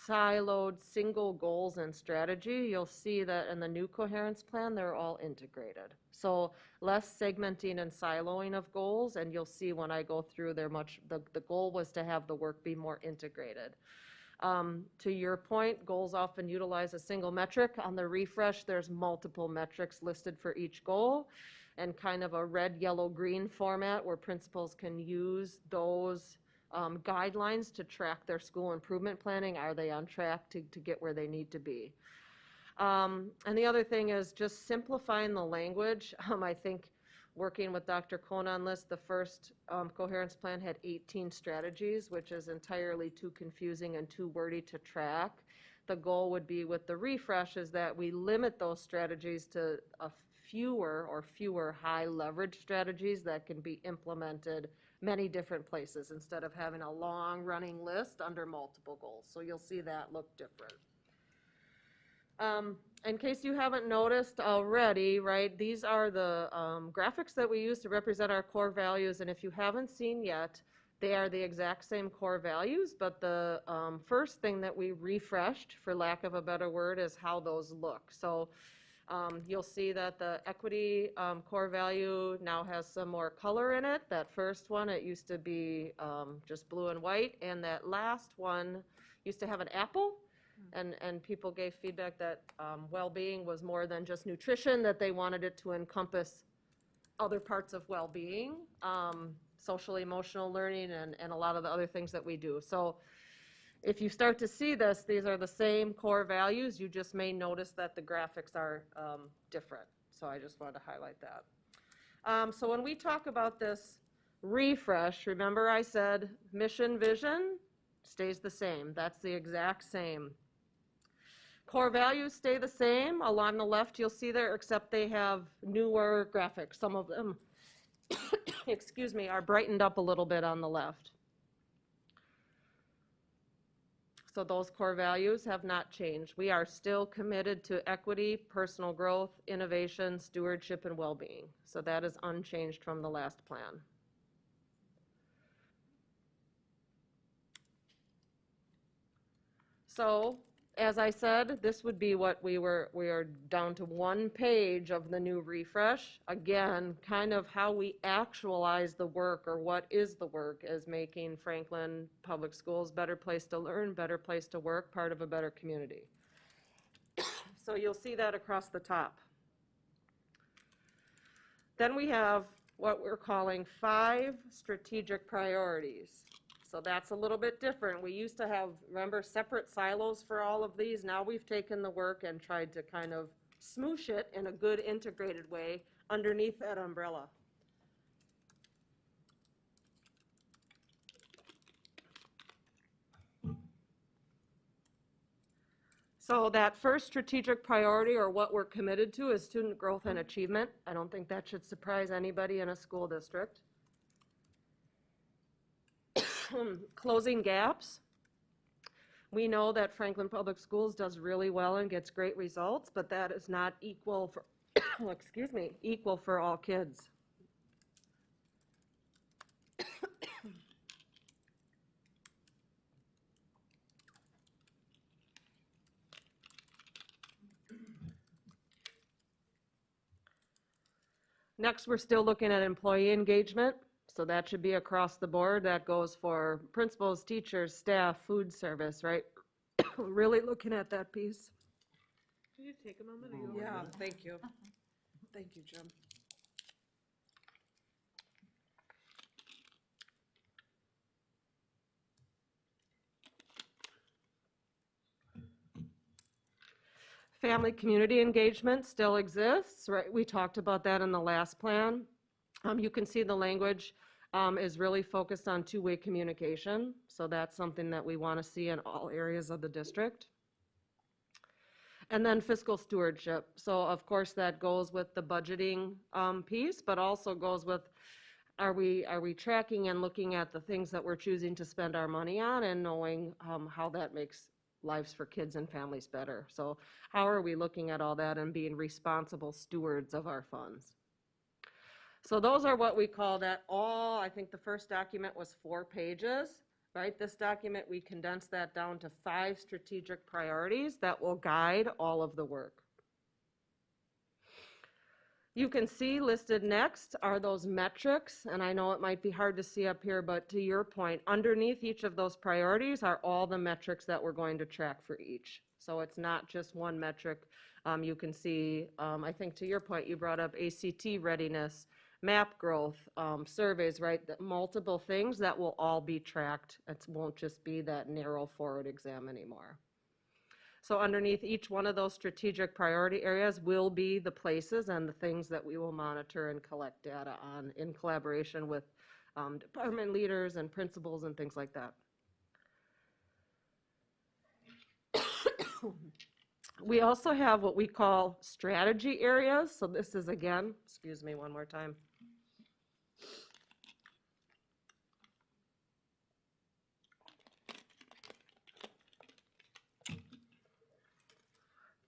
S11: siloed single goals and strategy, you'll see that in the new coherence plan, they're all integrated. So less segmenting and siloing of goals, and you'll see when I go through, the goal was to have the work be more integrated. To your point, goals often utilize a single metric. On the refresh, there's multiple metrics listed for each goal, and kind of a red, yellow, green format where principals can use those guidelines to track their school improvement planning. Are they on track to get where they need to be? And the other thing is just simplifying the language. I think working with Dr. Cohn on this, the first coherence plan had 18 strategies, which is entirely too confusing and too wordy to track. The goal would be with the refresh is that we limit those strategies to fewer high leverage strategies that can be implemented many different places instead of having a long running list under multiple goals. So you'll see that look different. In case you haven't noticed already, right, these are the graphics that we use to represent our core values, and if you haven't seen yet, they are the exact same core values, but the first thing that we refreshed, for lack of a better word, is how those look. So you'll see that the equity core value now has some more color in it. That first one, it used to be just blue and white, and that last one used to have an apple. And people gave feedback that well-being was more than just nutrition, that they wanted it to encompass other parts of well-being, social emotional learning, and a lot of the other things that we do. So if you start to see this, these are the same core values. You just may notice that the graphics are different. So I just wanted to highlight that. So when we talk about this refresh, remember I said mission, vision stays the same. That's the exact same. Core values stay the same. Along the left, you'll see there, except they have newer graphics. Some of them, excuse me, are brightened up a little bit on the left. So those core values have not changed. We are still committed to equity, personal growth, innovation, stewardship, and well-being. So that is unchanged from the last plan. So, as I said, this would be what we are down to one page of the new refresh. Again, kind of how we actualize the work, or what is the work, is making Franklin Public Schools a better place to learn, better place to work, part of a better community. So you'll see that across the top. Then we have what we're calling 5 strategic priorities. So that's a little bit different. We used to have, remember, separate silos for all of these. Now we've taken the work and tried to kind of smoosh it in a good integrated way underneath that umbrella. So that first strategic priority, or what we're committed to, is student growth and achievement. I don't think that should surprise anybody in a school district. Closing gaps. We know that Franklin Public Schools does really well and gets great results, but that is not equal for, excuse me, equal for all kids. Next, we're still looking at employee engagement. So that should be across the board. That goes for principals, teachers, staff, food service, right? Really looking at that piece.
S14: Can you take a moment?
S17: Yeah, thank you. Thank you, Jim.
S11: Family community engagement still exists, right? We talked about that in the last plan. You can see the language is really focused on two-way communication. So that's something that we want to see in all areas of the district. And then fiscal stewardship. So of course that goes with the budgeting piece, but also goes with, are we tracking and looking at the things that we're choosing to spend our money on, and knowing how that makes lives for kids and families better. So how are we looking at all that and being responsible stewards of our funds? So those are what we call that all. I think the first document was 4 pages, right? This document, we condensed that down to 5 strategic priorities that will guide all of the work. You can see listed next are those metrics, and I know it might be hard to see up here, but to your point, underneath each of those priorities are all the metrics that we're going to track for each. So it's not just one metric. You can see, I think to your point, you brought up ACT readiness, MAP growth, surveys, right? Multiple things that will all be tracked. It won't just be that narrow forward exam anymore. So underneath each one of those strategic priority areas will be the places and the things that we will monitor and collect data on in collaboration with department leaders and principals and things like that. We also have what we call strategy areas. So this is, again, excuse me one more time.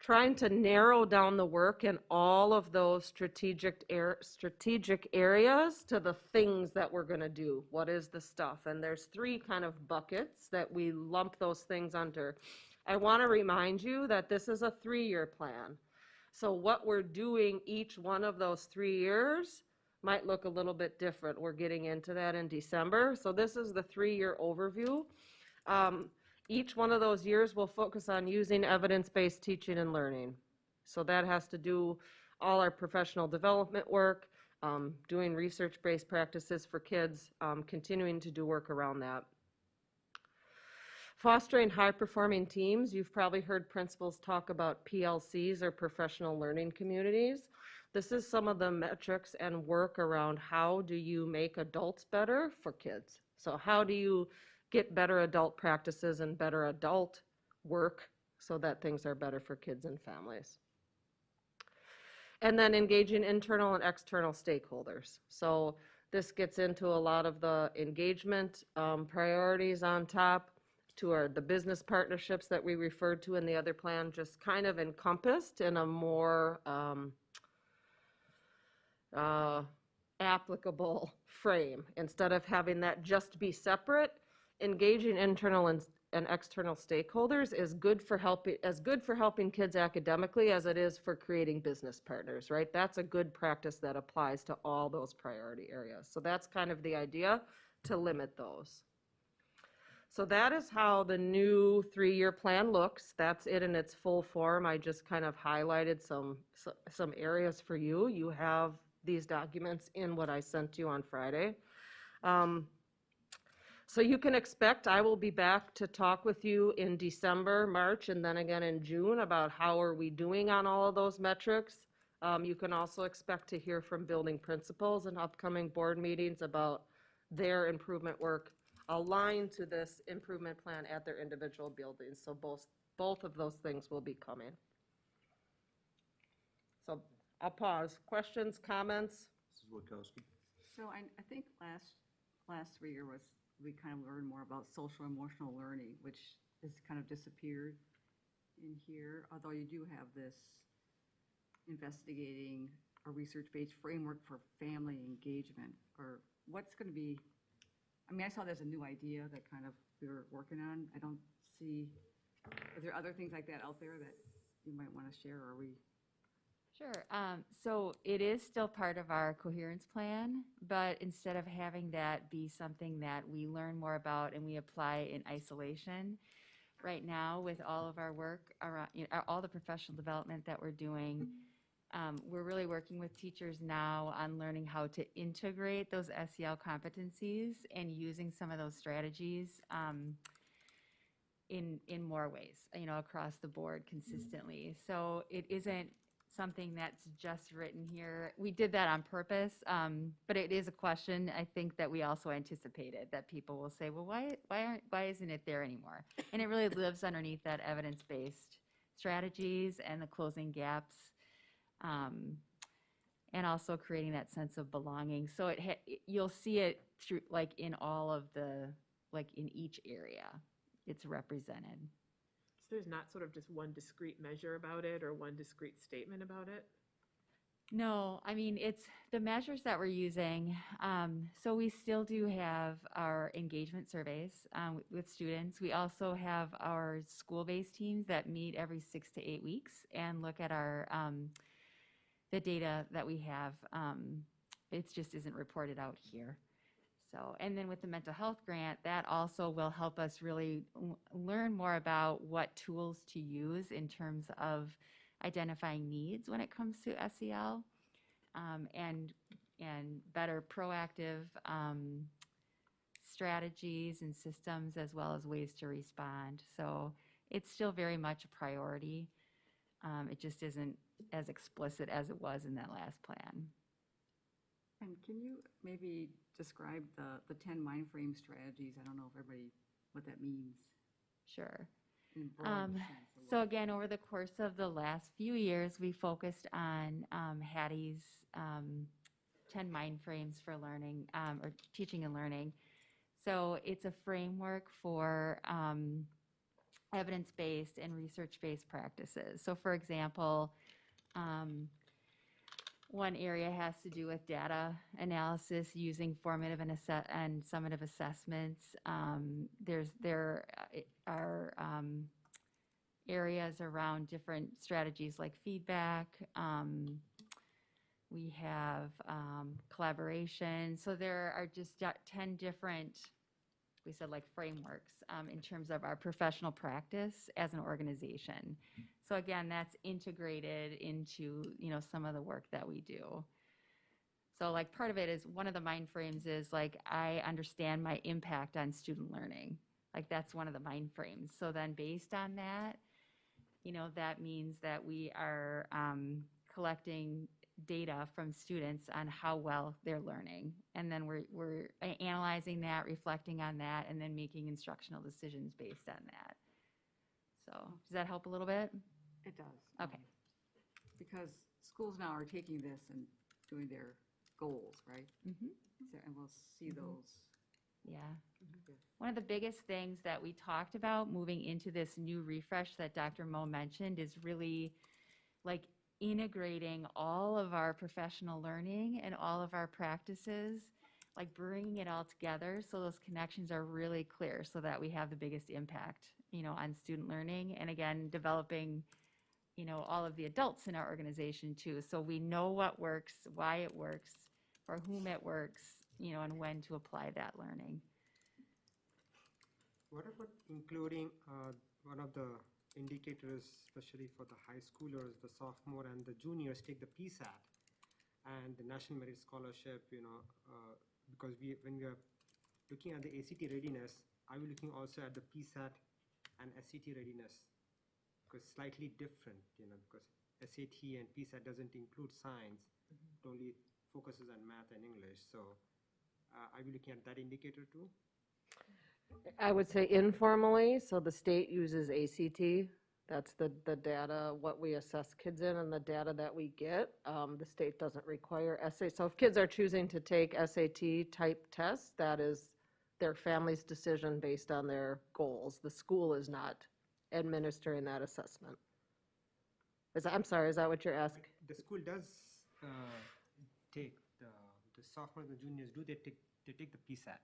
S11: Trying to narrow down the work in all of those strategic areas to the things that we're going to do. What is the stuff? And there's three kind of buckets that we lump those things under. I want to remind you that this is a 3-year plan. So what we're doing each one of those 3 years might look a little bit different. We're getting into that in December. So this is the 3-year overview. Each one of those years will focus on using evidence-based teaching and learning. So that has to do all our professional development work, doing research-based practices for kids, continuing to do work around that. Fostering high-performing teams. You've probably heard principals talk about PLCs, or professional learning communities. This is some of the metrics and work around how do you make adults better for kids. So how do you get better adult practices and better adult work so that things are better for kids and families. And then engaging internal and external stakeholders. So this gets into a lot of the engagement priorities on top to the business partnerships that we referred to in the other plan, just kind of encompassed in a more applicable frame. Instead of having that just be separate, engaging internal and external stakeholders is good for helping kids academically as it is for creating business partners, right? That's a good practice that applies to all those priority areas. So that's kind of the idea, to limit those. So that is how the new 3-year plan looks. That's it in its full form. I just kind of highlighted some areas for you. You have these documents in what I sent you on Friday. So you can expect I will be back to talk with you in December, March, and then again in June about how are we doing on all of those metrics. You can also expect to hear from building principals in upcoming board meetings about their improvement work aligned to this improvement plan at their individual buildings. So both of those things will be coming. So I'll pause. Questions, comments?
S1: Mrs. Witkowski.
S13: So I think last 3 year was, we kind of learned more about social emotional learning, which has kind of disappeared in here, although you do have this investigating a research-based framework for family engagement, or what's going to be, I mean, I saw there's a new idea that kind of we were working on. I don't see, are there other things like that out there that you might want to share, or are we?
S18: Sure. So it is still part of our coherence plan, but instead of having that be something that we learn more about and we apply in isolation, right now with all of our work around, all the professional development that we're doing, we're really working with teachers now on learning how to integrate those SEL competencies and using some of those strategies in more ways, across the board consistently. So it isn't something that's just written here. We did that on purpose, but it is a question I think that we also anticipated, that people will say, well, why isn't it there anymore? And it really lives underneath that evidence-based strategies and the closing gaps, and also creating that sense of belonging. So you'll see it through, like in all of the, like in each area, it's represented.
S14: So there's not sort of just one discrete measure about it or one discrete statement about it?
S18: No, I mean, it's the measures that we're using. So we still do have our engagement surveys with students. We also have our school-based teams that meet every 6 to 8 weeks and look at our the data that we have, it just isn't reported out here. So, and then with the mental health grant, that also will help us really learn more about what tools to use in terms of identifying needs when it comes to SEL, and better proactive strategies and systems, as well as ways to respond. So it's still very much a priority. It just isn't as explicit as it was in that last plan.
S13: And can you maybe describe the 10 mind frame strategies? I don't know if everybody, what that means.
S18: Sure.
S13: In broad sense of
S18: So
S13: what-
S18: again, over the course of the last few years, we focused on Hattie's 10 mind frames for learning, or teaching and learning. So it's a framework for evidence-based and research-based practices. So for example, one area has to do with data analysis using formative and summative assessments. There are areas around different strategies like feedback. We have collaboration. So there are just 10 different, we said, like frameworks in terms of our professional practice as an organization. So again, that's integrated into, some of the work that we do. So like part of it is, one of the mind frames is like, I understand my impact on student learning. Like that's one of the mind frames. So then based on that, that means that we are collecting data from students on how well they're learning. And then we're analyzing that, reflecting on that, and then making instructional decisions based on that. So does that help a little bit?
S13: It does.
S18: Okay.
S13: Because schools now are taking this and doing their goals, right?
S18: Mm-hmm.
S13: So, and we'll see those.
S18: Yeah. One of the biggest things that we talked about moving into this new refresh that Dr. Mo mentioned is really like integrating all of our professional learning and all of our practices, like bringing it all together so those connections are really clear so that we have the biggest impact, on student learning. And again, developing, all of the adults in our organization too. So we know what works, why it works, for whom it works, and when to apply that learning.
S19: What about including one of the indicators, especially for the high schoolers, the sophomore and the juniors, take the PSAT and the National Merit Scholarship, because when we are looking at the ACT readiness, are we looking also at the PSAT and SAT readiness? Because slightly different, because SAT and PSAT doesn't include science, it only focuses on math and English. So are we looking at that indicator too?
S11: I would say informally, so the state uses ACT. That's the data, what we assess kids in, and the data that we get. The state doesn't require SAT. So if kids are choosing to take SAT type tests, that is their family's decision based on their goals. The school is not administering that assessment. I'm sorry, is that what you're asking?
S19: The school does take the sophomores and the juniors, do they take the PSAT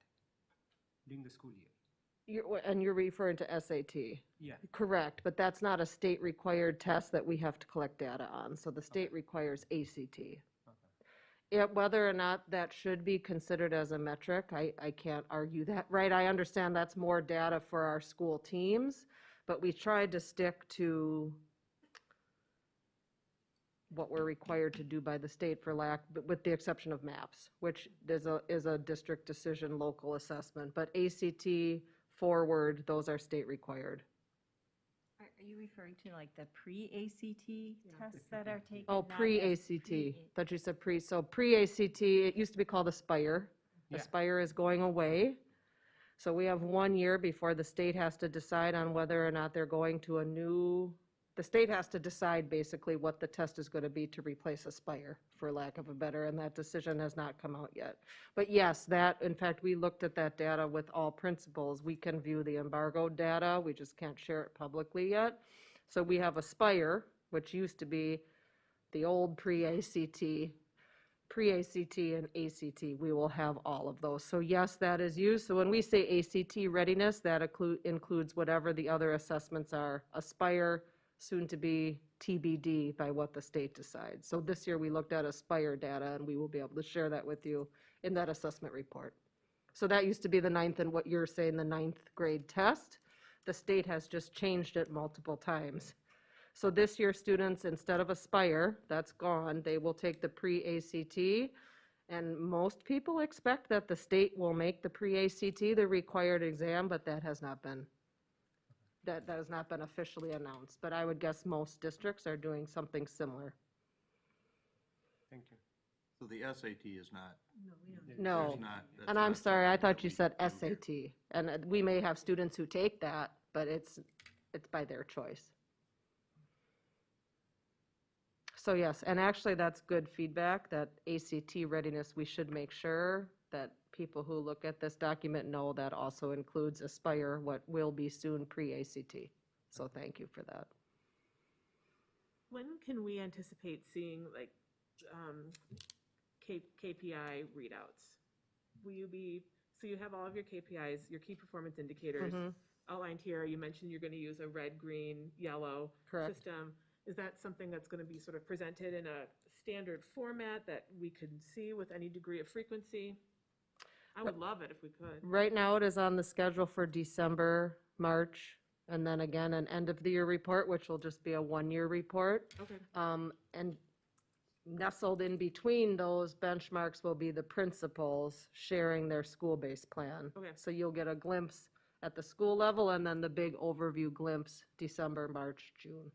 S19: during the school year?
S11: And you're referring to SAT?
S19: Yeah.
S11: Correct, but that's not a state-required test that we have to collect data on. So the state requires ACT. Whether or not that should be considered as a metric, I can't argue that, right? I understand that's more data for our school teams, but we tried to stick to what we're required to do by the state with the exception of MAPS, which is a district decision local assessment. But ACT, forward, those are state required.
S10: Are you referring to like the pre-ACT tests that are taken?
S11: Oh,
S10: not as
S11: pre-ACT. Thought you said pre. So pre-ACT, it used to be called Aspire.
S19: Yeah.
S11: Aspire is going away. So we have 1 year before the state has to decide on whether or not they're going to the state has to decide basically what the test is going to be to replace Aspire, for lack of a better, and that decision has not come out yet. But yes, in fact, we looked at that data with all principals. We can view the embargoed data, we just can't share it publicly yet. So we have Aspire, which used to be the old pre-ACT and ACT. We will have all of those. So yes, that is used. So when we say ACT readiness, that includes whatever the other assessments are. Aspire, soon to be TBD by what the state decides. So this year we looked at Aspire data, and we will be able to share that with you in that assessment report. So that used to be the ninth and what you're saying, the ninth grade test. The state has just changed it multiple times. So this year students, instead of Aspire, that's gone, they will take the pre-ACT. And most people expect that the state will make the pre-ACT the required exam, but that has not been officially announced. But I would guess most districts are doing something similar.
S19: Thank you.
S1: So the SAT is not.
S11: No,
S1: There's not- that's
S11: and I'm
S1: not
S11: sorry, I
S1: something
S11: thought
S1: that
S11: you
S1: we
S11: said
S1: do here.
S11: SAT. And we may have students who take that, but it's by their choice. So yes, and actually that's good feedback, that ACT readiness, we should make sure that people who look at this document know that also includes Aspire, what will be soon pre-ACT. So thank you for that.
S14: When can we anticipate seeing like KPI readouts? Will you be, so you have all of your KPIs, your key performance indicators
S11: Mhm.
S14: outlined here. You mentioned you're going to use a red, green, yellow
S11: Correct.
S14: system. Is that something that's going to be sort of presented in a standard format that we could see with any degree of frequency? I would love it if we could.
S11: Right now it is on the schedule for December, March, and then again an end of the year report, which will just be a one-year report.
S14: Okay.
S11: And nestled in between those benchmarks will be the principals sharing their school-based plan.
S14: Okay.
S11: So you'll get a glimpse at the school level and then the big overview glimpse December, March, June.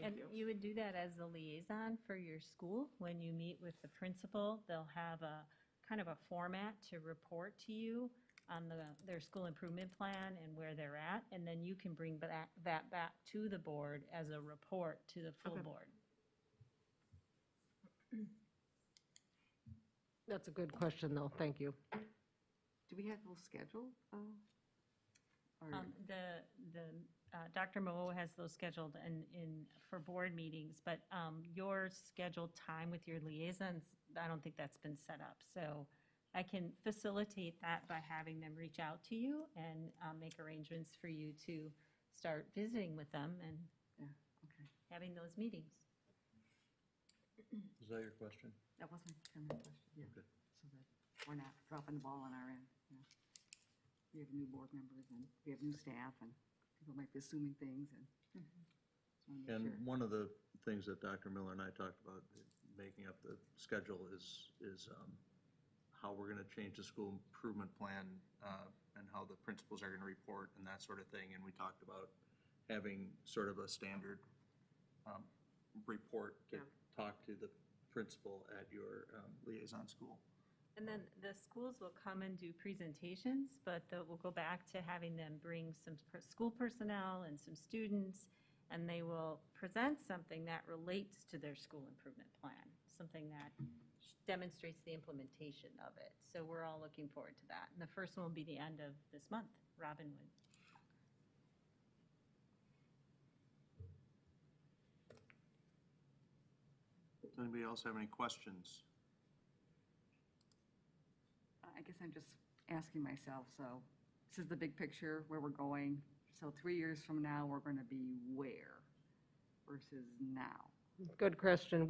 S10: And you would do that as the liaison for your school. When you meet with the principal, they'll have a kind of a format to report to you on their school improvement plan and where they're at, and then you can bring that back to the board as a report to the full
S14: Okay.
S10: board.
S11: That's a good question, though. Thank you.
S13: Do we have those scheduled? Or-
S10: Dr. Mo has those scheduled for board meetings, but your scheduled time with your liaisons, I don't think that's been set up. So I can facilitate that by having them reach out to you and make arrangements for you to start visiting with them and having those meetings.
S1: Is that your question?
S13: That was my question, yeah.
S1: Okay.
S13: So that we're not dropping the ball on our end, yeah. We have new board members and we have new staff and people might be assuming things and. just wanna make
S1: And
S13: sure.
S1: one of the things that Dr. Miller and I talked about, making up the schedule, is how we're going to change the school improvement plan and how the principals are going to report and that sort of thing. And we talked about having sort of a standard report to talk to the principal at your liaison school.
S10: And then the schools will come and do presentations, but we'll go back to having them bring some school personnel and some students, and they will present something that relates to their school improvement plan, something that demonstrates the implementation of it. So we're all looking forward to that. And the first one will be the end of this month, Robinwood.
S1: Does anybody else have any questions?
S13: I guess I'm just asking myself, so this is the big picture, where we're going. So 3 years from now, we're going to be where versus now?
S11: Good question.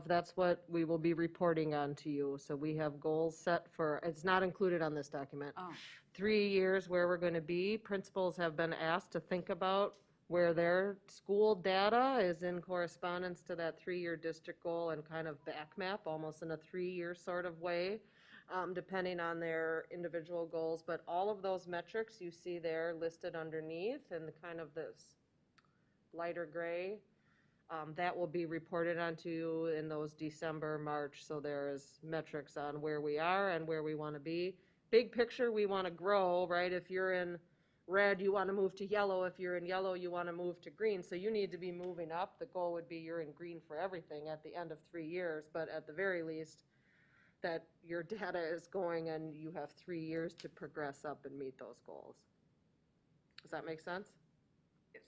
S11: That's what we will be reporting on to you. So we have goals set for, it's not included on this document.
S13: Oh.
S11: 3 years where we're going to be. Principals have been asked to think about where their school data is in correspondence to that 3-year district goal and kind of back map, almost in a 3-year sort of way, depending on their individual goals. But all of those metrics you see there listed underneath and the kind of this lighter gray, that will be reported onto you in those December, March. So there is metrics on where we are and where we want to be. Big picture, we want to grow, right? If you're in red, you want to move to yellow. If you're in yellow, you want to move to green. So you need to be moving up. The goal would be you're in green for everything at the end of 3 years, but at the very least, that your data is going and you have 3 years to progress up and meet those goals. Does that make sense?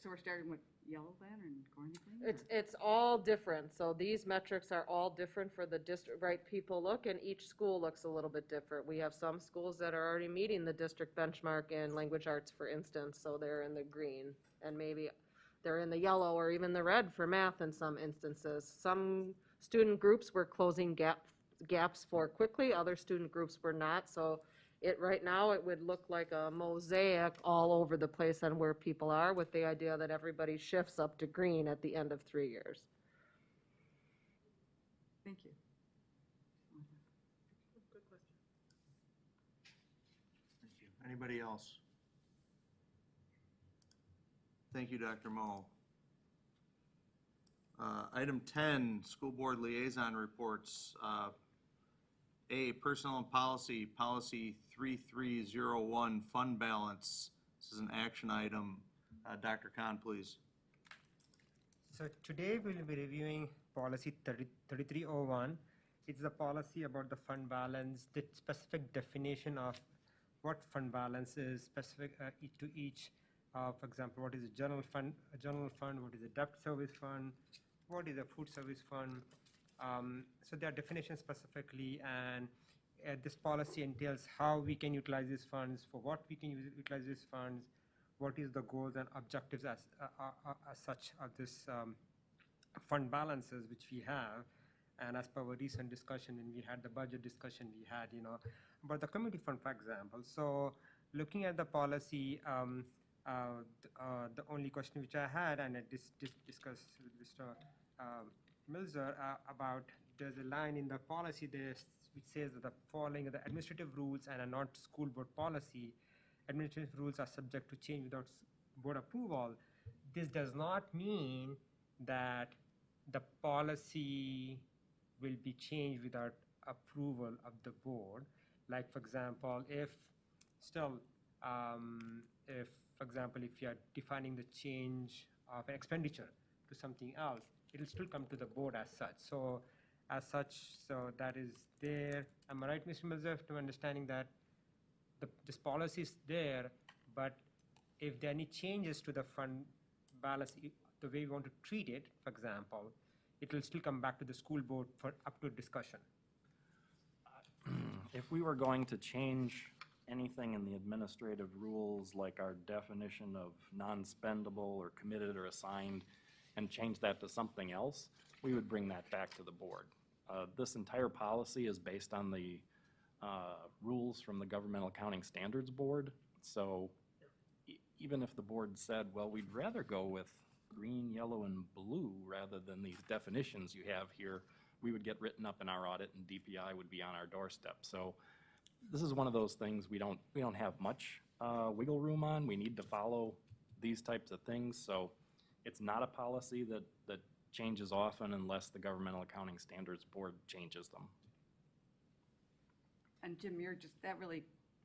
S13: So we're starting with yellow then and going to green?
S11: It's all different. So these metrics are all different for the district, right? People look, and each school looks a little bit different. We have some schools that are already meeting the district benchmark in language arts, for instance, so they're in the green. And maybe they're in the yellow or even the red for math in some instances. Some student groups were closing gaps for quickly, other student groups were not. So right now, it would look like a mosaic all over the place on where people are, with the idea that everybody shifts up to green at the end of 3 years.
S13: Thank you.
S9: Good question.
S1: Thank you. Anybody else? Thank you, Dr. Moe. Item 10, school board liaison reports. A, personnel and policy, policy 3301, fund balance. This is an action item. Dr. Khan, please.
S19: So today we'll be reviewing policy 3301. It's the policy about the fund balance, the specific definition of what fund balance is, specific to each. For example, what is a general fund, what is a debt service fund, what is a food service fund. So there are definitions specifically, and this policy entails how we can utilize these funds, for what we can utilize these funds, what is the goals and objectives as such of this fund balances which we have. And as per our recent discussion, when we had the budget discussion, we had, about the community fund, for example. So looking at the policy, the only question which I had, and I discussed with Mr. Milzer about, there's a line in the policy there which says that the following the administrative rules and are not school board policy. Administrative rules are subject to change without board approval. This does not mean that the policy will be changed without approval of the board. Like, for example, if for example, if you are defining the change of an expenditure to something else, it will still come to the board as such. So that is there. Am I right, Mr. Milzer, to understanding that this policy is there, but if there are any changes to the fund balance, the way we want to treat it, for example, it will still come back to the school board for up to discussion.
S20: If we were going to change anything in the administrative rules, like our definition of non-spendable or committed or assigned, and change that to something else, we would bring that back to the board. This entire policy is based on the rules from the Governmental Accounting Standards Board. So even if the board said, well, we'd rather go with green, yellow, and blue rather than these definitions you have here, we would get written up in our audit and DPI would be on our doorstep. So this is one of those things we don't have much wiggle room on. We need to follow these types of things. So it's not a policy that changes often unless the Governmental Accounting Standards Board changes them.
S13: And Jim,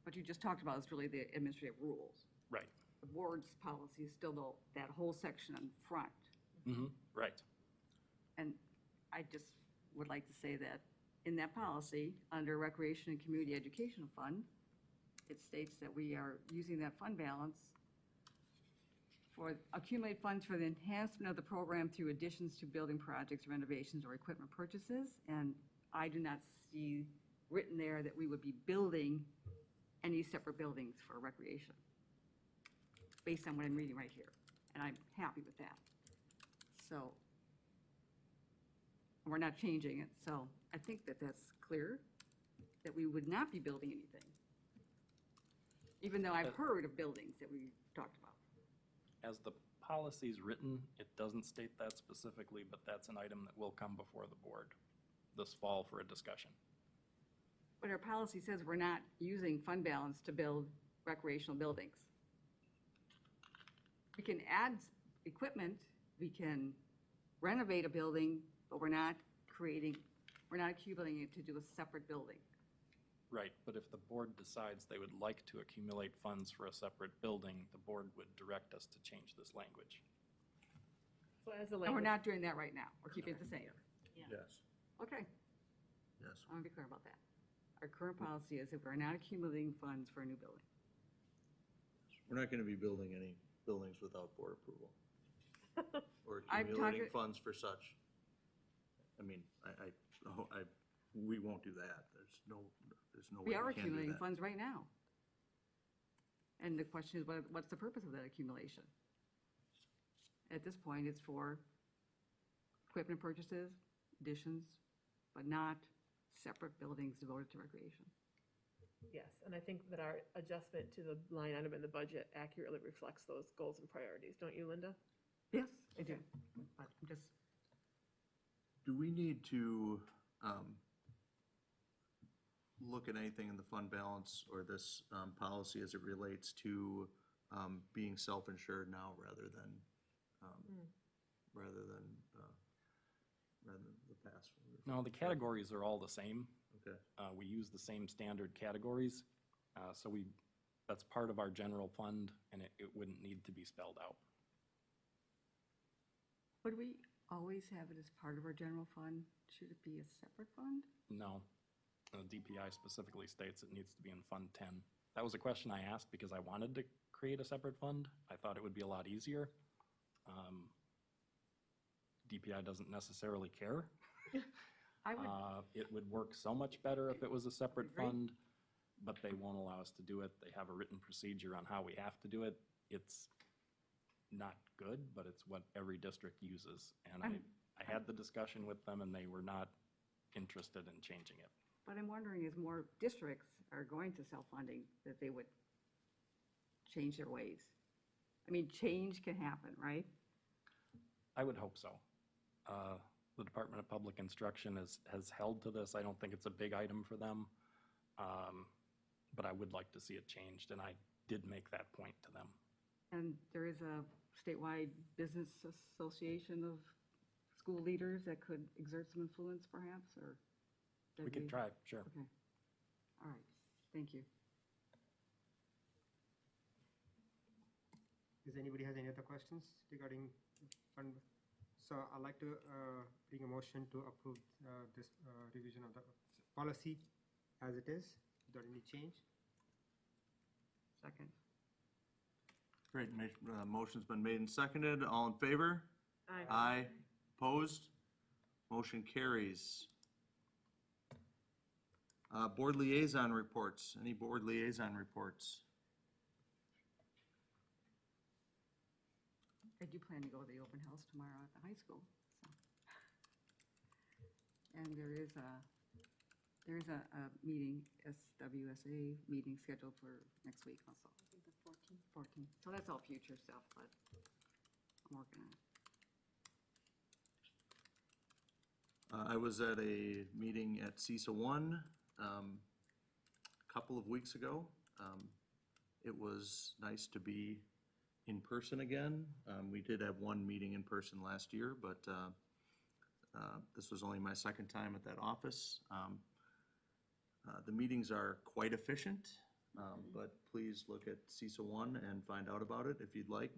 S13: what you just talked about is really the administrative rules.
S20: Right.
S13: The board's policy is still that whole section in front.
S20: Mm-hmm. Right.
S13: And I just would like to say that in that policy, under Recreation and Community Education Fund, it states that we are using that fund balance for accumulate funds for the enhancement of the program through additions to building projects, renovations, or equipment purchases. And I do not see written there that we would be building any separate buildings for recreation, based on what I'm reading right here. And I'm happy with that. So we're not changing it. So I think that that's clear, that we would not be building anything, even though I've heard of buildings that we talked about.
S20: As the policy's written, it doesn't state that specifically, but that's an item that will come before the board this fall for a discussion.
S13: But our policy says we're not using fund balance to build recreational buildings. We can add equipment, we can renovate a building, but we're not accumulating it to do a separate building.
S20: Right, but if the board decides they would like to accumulate funds for a separate building, the board would direct us to change this language.
S11: So as a
S13: And we're not doing that right now. We're keeping it the same.
S1: Yes.
S13: Okay.
S1: Yes.
S13: I want to be clear about that. Our current policy is that we're not accumulating funds for a new building.
S1: We're not going to be building any buildings without board approval. Or
S13: I'm
S1: accumulating
S13: talking-
S1: funds for such. I mean, we won't do that. There's no way
S13: We are
S1: we can do
S13: accumulating
S1: that.
S13: funds right now. And the question is, what's the purpose of that accumulation? at this point, it's for equipment purchases, additions, but not separate buildings devoted to recreation.
S12: Yes, and I think that our adjustment to the line item in the budget accurately reflects those goals and priorities, don't you, Linda?
S13: Yes, I do, but I'm just,
S1: Do we need to look at anything in the fund balance or this policy as it relates to being self-insured now rather than rather than the past?
S20: No, the categories are all the same.
S1: Okay.
S20: We use the same standard categories, so that's part of our general fund, and it wouldn't need to be spelled out.
S13: would we always have it as part of our general fund? Should it be a separate fund?
S20: No. DPI specifically states it needs to be in Fund 10. That was a question I asked because I wanted to create a separate fund. I thought it would be a lot easier. DPI doesn't necessarily care.
S13: I would,
S20: It would work so much better if it was a separate
S13: Agree.
S20: fund, but they won't allow us to do it. They have a written procedure on how we have to do it. It's not good, but it's what every district uses. And I had the discussion with them, and they were not interested in changing it.
S13: but I'm wondering, as more districts are going to self-funding, that they would change their ways. I mean, change can happen, right?
S20: I would hope so. The Department of Public Instruction has held to this. I don't think it's a big item for them, but I would like to see it changed, and I did make that point to them.
S13: And there is a statewide business association of school leaders that could exert some influence perhaps, or?
S20: We
S13: that'd
S20: could
S13: be-
S20: try, sure.
S13: Okay, all right, thank you.
S19: Does anybody has any other questions regarding fund? So I'd like to bring a motion to approve this revision of the policy as it is, without any change.
S13: Second.
S1: Great, motion's been made and seconded. All in favor?
S12: Aye.
S1: Aye. Opposed? Motion carries. Board liaison reports. Any board liaison reports?
S13: I do plan to go to the open house tomorrow at the high school, so. And there is a meeting, SWSA meeting scheduled for next week also. I think the 14th. So that's all future stuff, but I'm working on it.
S1: I was at a meeting at CISA 1 a couple of weeks ago. It was nice to be in person again. We did have one meeting in person last year, but this was only my second time at that office. The meetings are quite efficient, but please look at CISA 1 and find out about it if you'd like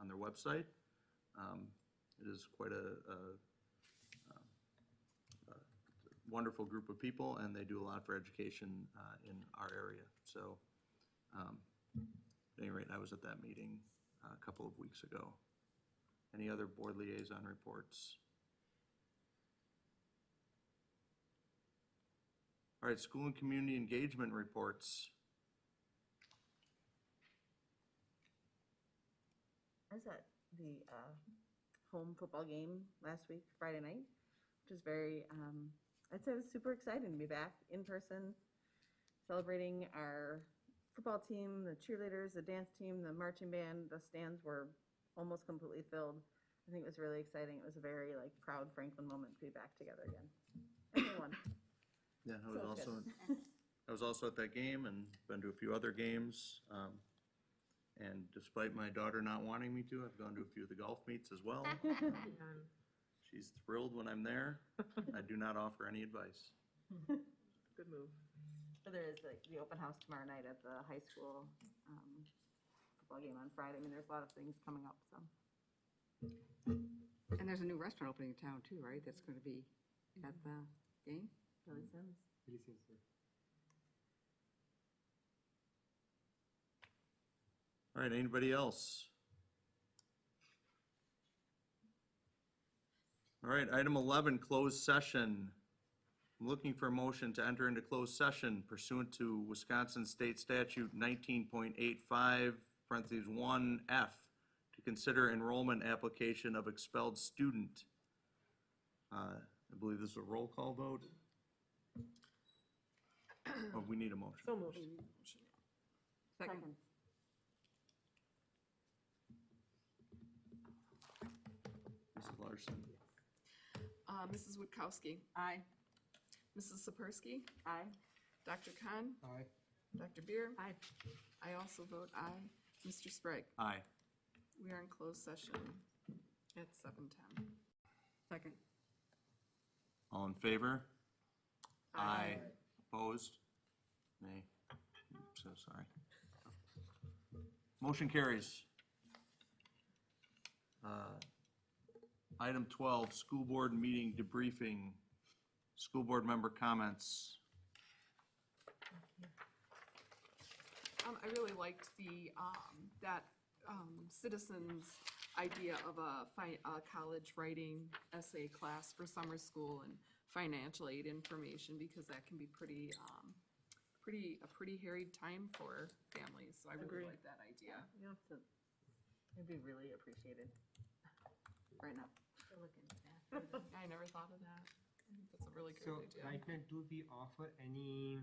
S1: on their website. It is quite a wonderful group of people, and they do a lot for education in our area. So, at any rate, I was at that meeting a couple of weeks ago. Any other board liaison reports? All right, school and community engagement reports.
S15: I was at the home football game last week, Friday night, which is very, I'd say it was super exciting to be back in person, celebrating our football team, the cheerleaders, the dance team, the marching band. The stands were almost completely filled. I think it was really exciting. It was a very proud Franklin moment to be back together again. Everyone.
S1: Yeah,
S15: So it's good.
S1: I was also at that game and been to a few other games. And despite my daughter not wanting me to, I've gone to a few of the golf meets as well. She's thrilled when I'm there. I do not offer any advice.
S12: Good move.
S15: So there is the open house tomorrow night at the high school football game on Friday. I mean, there's a lot of things coming up, so.
S13: And there's a new restaurant opening in town too, right? That's going to be at the game?
S15: Billy Sims.
S19: Really seems good.
S1: All right, anybody else? All right, item 11, closed session. I'm looking for a motion to enter into closed session pursuant to Wisconsin State Statute 19.85, parentheses 1F, to consider enrollment application of expelled student. I believe this is a roll call vote. Oh, we need a motion.
S14: So moved.
S13: Second.
S1: Mrs. Larson.
S2: Mrs. Witkowski.
S13: Aye.
S2: Mrs. Sapersky.
S15: Aye.
S2: Dr. Khan.
S16: Aye.
S2: Dr. Beer.
S14: Aye.
S2: I also vote aye. Mr. Sprague.
S1: Aye.
S2: We are in closed session at 7:10.
S13: Second.
S1: All in favor?
S2: Aye.
S1: Opposed? Nay. So sorry. Motion carries. Item 12, school board meeting debriefing. School board member comments.
S2: I really liked the, that citizens' idea of a college writing essay class for summer school and financial aid information, because that can be a pretty harried time for families, so I really
S14: Agreed.
S2: like that idea.
S14: Yeah.
S15: It'd be really appreciated right now.
S2: I never thought of that. I think that's a really great
S19: So
S2: idea.
S19: right now, do we offer any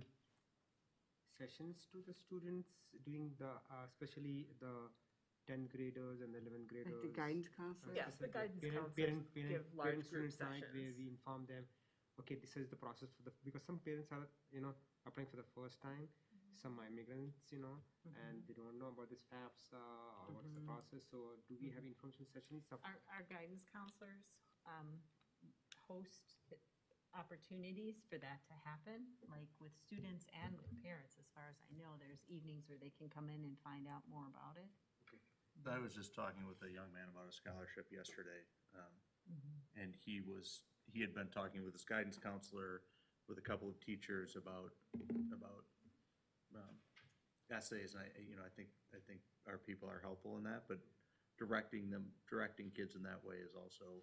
S19: sessions to the students during the, especially the 10th graders and the 11th graders?
S13: Like the guidance counselor?
S14: Yes, the guidance counselors
S19: Parent
S14: give large group
S19: student night where
S14: sessions.
S19: we inform them, okay, this is the process for the, because some parents are, applying for the first time. Some are immigrants, and they don't know about this FAFSA or what's the process. So do we have information sessions?
S10: Our guidance counselors host opportunities for that to happen, like with students and with parents. As far as I know, there's evenings where they can come in and find out more about it.
S1: I was just talking with a young man about a scholarship yesterday. And he had been talking with his guidance counselor, with a couple of teachers about essays, and I think our people are helpful in that, but directing kids in that way is also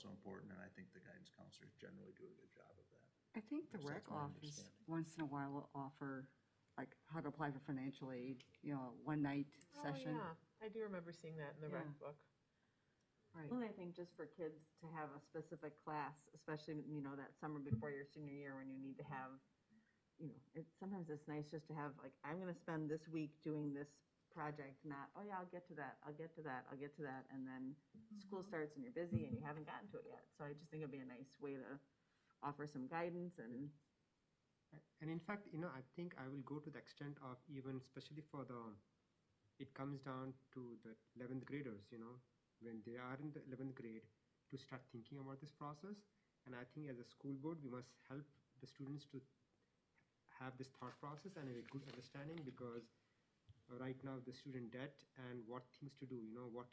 S1: important, and I think the guidance counselors generally do a good job of that.
S13: I think the
S1: So
S13: rec
S1: that's my
S13: office,
S1: understanding.
S13: once in a while, will offer, like, how to apply for financial aid, a one-night session.
S14: Oh, yeah, I do remember seeing that in the rec
S15: Yeah.
S14: book.
S13: Right.
S15: Well, I think just for kids to have a specific class, especially, that summer before your senior year when you need to have, sometimes it's nice just to have, like, I'm gonna spend this week doing this project, not, oh yeah, I'll get to that, and then school starts and you're busy and you haven't gotten to it yet. So I just think it'd be a nice way to offer some guidance and.
S19: And in fact, I think I will go to the extent of even, especially it comes down to the 11th graders, when they are in the 11th grade, to start thinking about this process. And I think as a school board, we must help the students to have this thought process and a good understanding, because right now the student debt and what things to do, what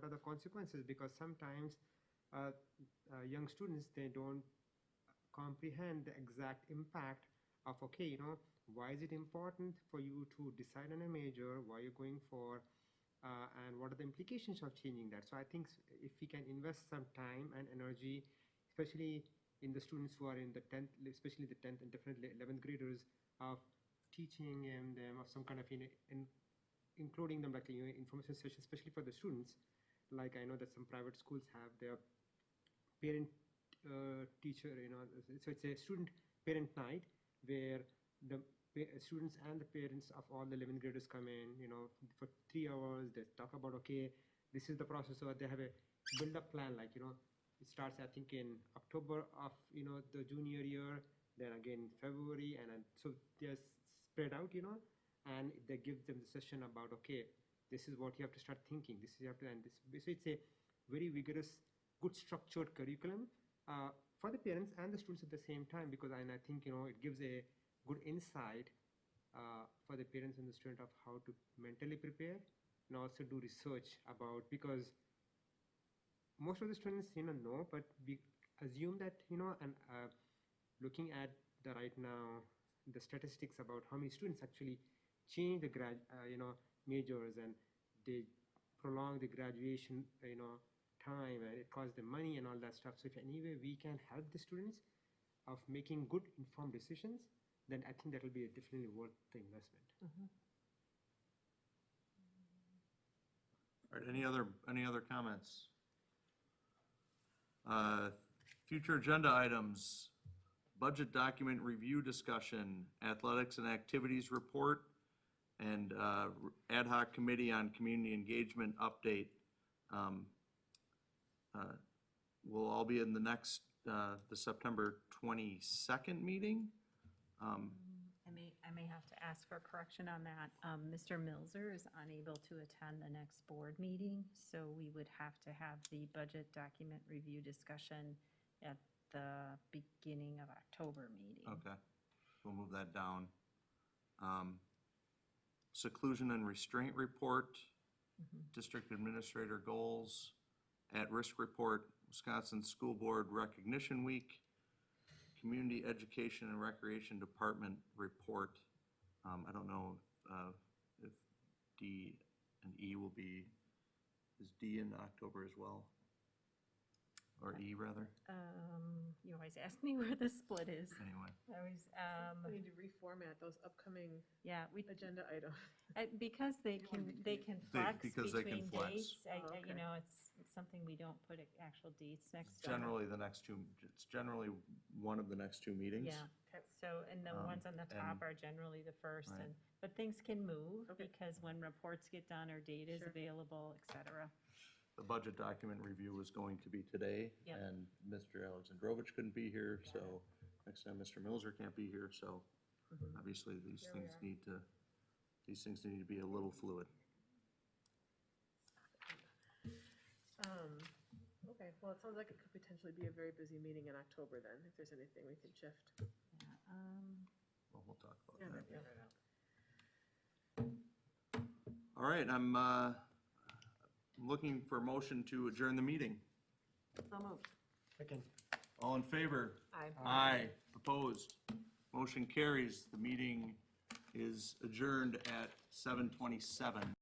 S19: are the consequences, because sometimes young students, they don't comprehend the exact impact of, okay, why is it important for you to decide on a major, why you're going for, and what are the implications of changing that. So I think if we can invest some time and energy, especially in the students who are in the 10th, especially the 10th and definitely 11th graders, of teaching them of some kind of, including them like information session, especially for the students. Like I know that some private schools have their parent teacher, so it's a student parent night where the students and the parents of all the 11th graders come in, for 3 hours. They talk about, okay, this is the process. So they have a build-up plan, like, it starts, I think, in October of, the junior year, then again February, and then, so they're spread out, and they give them the session about, okay, this is what you have to start thinking. This is you have to, and this. So it's a very vigorous, good structured curriculum for the parents and the students at the same time, because I think, it gives a good insight for the parents and the student of how to mentally prepare and also do research about, because most of the students, know, but we assume that, and looking at the right now, the statistics about how many students actually change the majors, and they prolong the graduation, time, and it costs them money and all that stuff. So if any way we can help the students of making good informed decisions, then I think that will be definitely worth the investment.
S1: All right, any other comments? Future agenda items, budget document review discussion, athletics and activities report, and ad hoc committee on community engagement update. Will all be in the next, the September 22nd meeting.
S10: I may have to ask for a correction on that. Mr. Milzer is unable to attend the next board meeting, so we would have to have the budget document review discussion at the beginning of October meeting.
S1: Okay, we'll move that down. Seclusion and restraint report, district administrator goals, at-risk report, Wisconsin School Board Recognition Week, Community Education and Recreation Department report. I don't know if D and E will be, is D in October as well? Or E, rather?
S10: You always ask me where the split is.
S1: Anyway.
S10: I always,
S12: We need to reformat those upcoming
S10: yeah,
S12: agenda items.
S10: because they can flex
S1: because they can
S10: between
S1: flex.
S10: dates.
S12: Oh,
S10: You
S12: okay.
S10: know, it's something we don't put actual dates next to.
S1: Generally the next two, it's generally one of the next two meetings.
S10: Yeah, so, and the ones on the top
S1: and-
S10: are generally the first,
S1: right.
S10: but things can move
S12: Okay.
S10: because when reports get done or data is
S12: Sure.
S10: available, et cetera.
S1: The budget document review was going to be today,
S10: Yep.
S1: and Mr. Alexandrovich couldn't be here, so next time Mr. Milzer can't be here, so obviously these
S10: Here we
S1: things
S10: are.
S1: need to be a little fluid.
S12: Okay, well, it sounds like it could potentially be a very busy meeting in October then, if there's anything we could shift.
S1: Well, we'll talk about
S12: Yeah,
S1: that.
S12: yeah.
S1: All right, I'm looking for a motion to adjourn the meeting.
S15: So moved.
S16: Second.
S1: All in favor?
S15: Aye.
S1: Aye. Opposed? Motion carries. The meeting is adjourned at 7:27.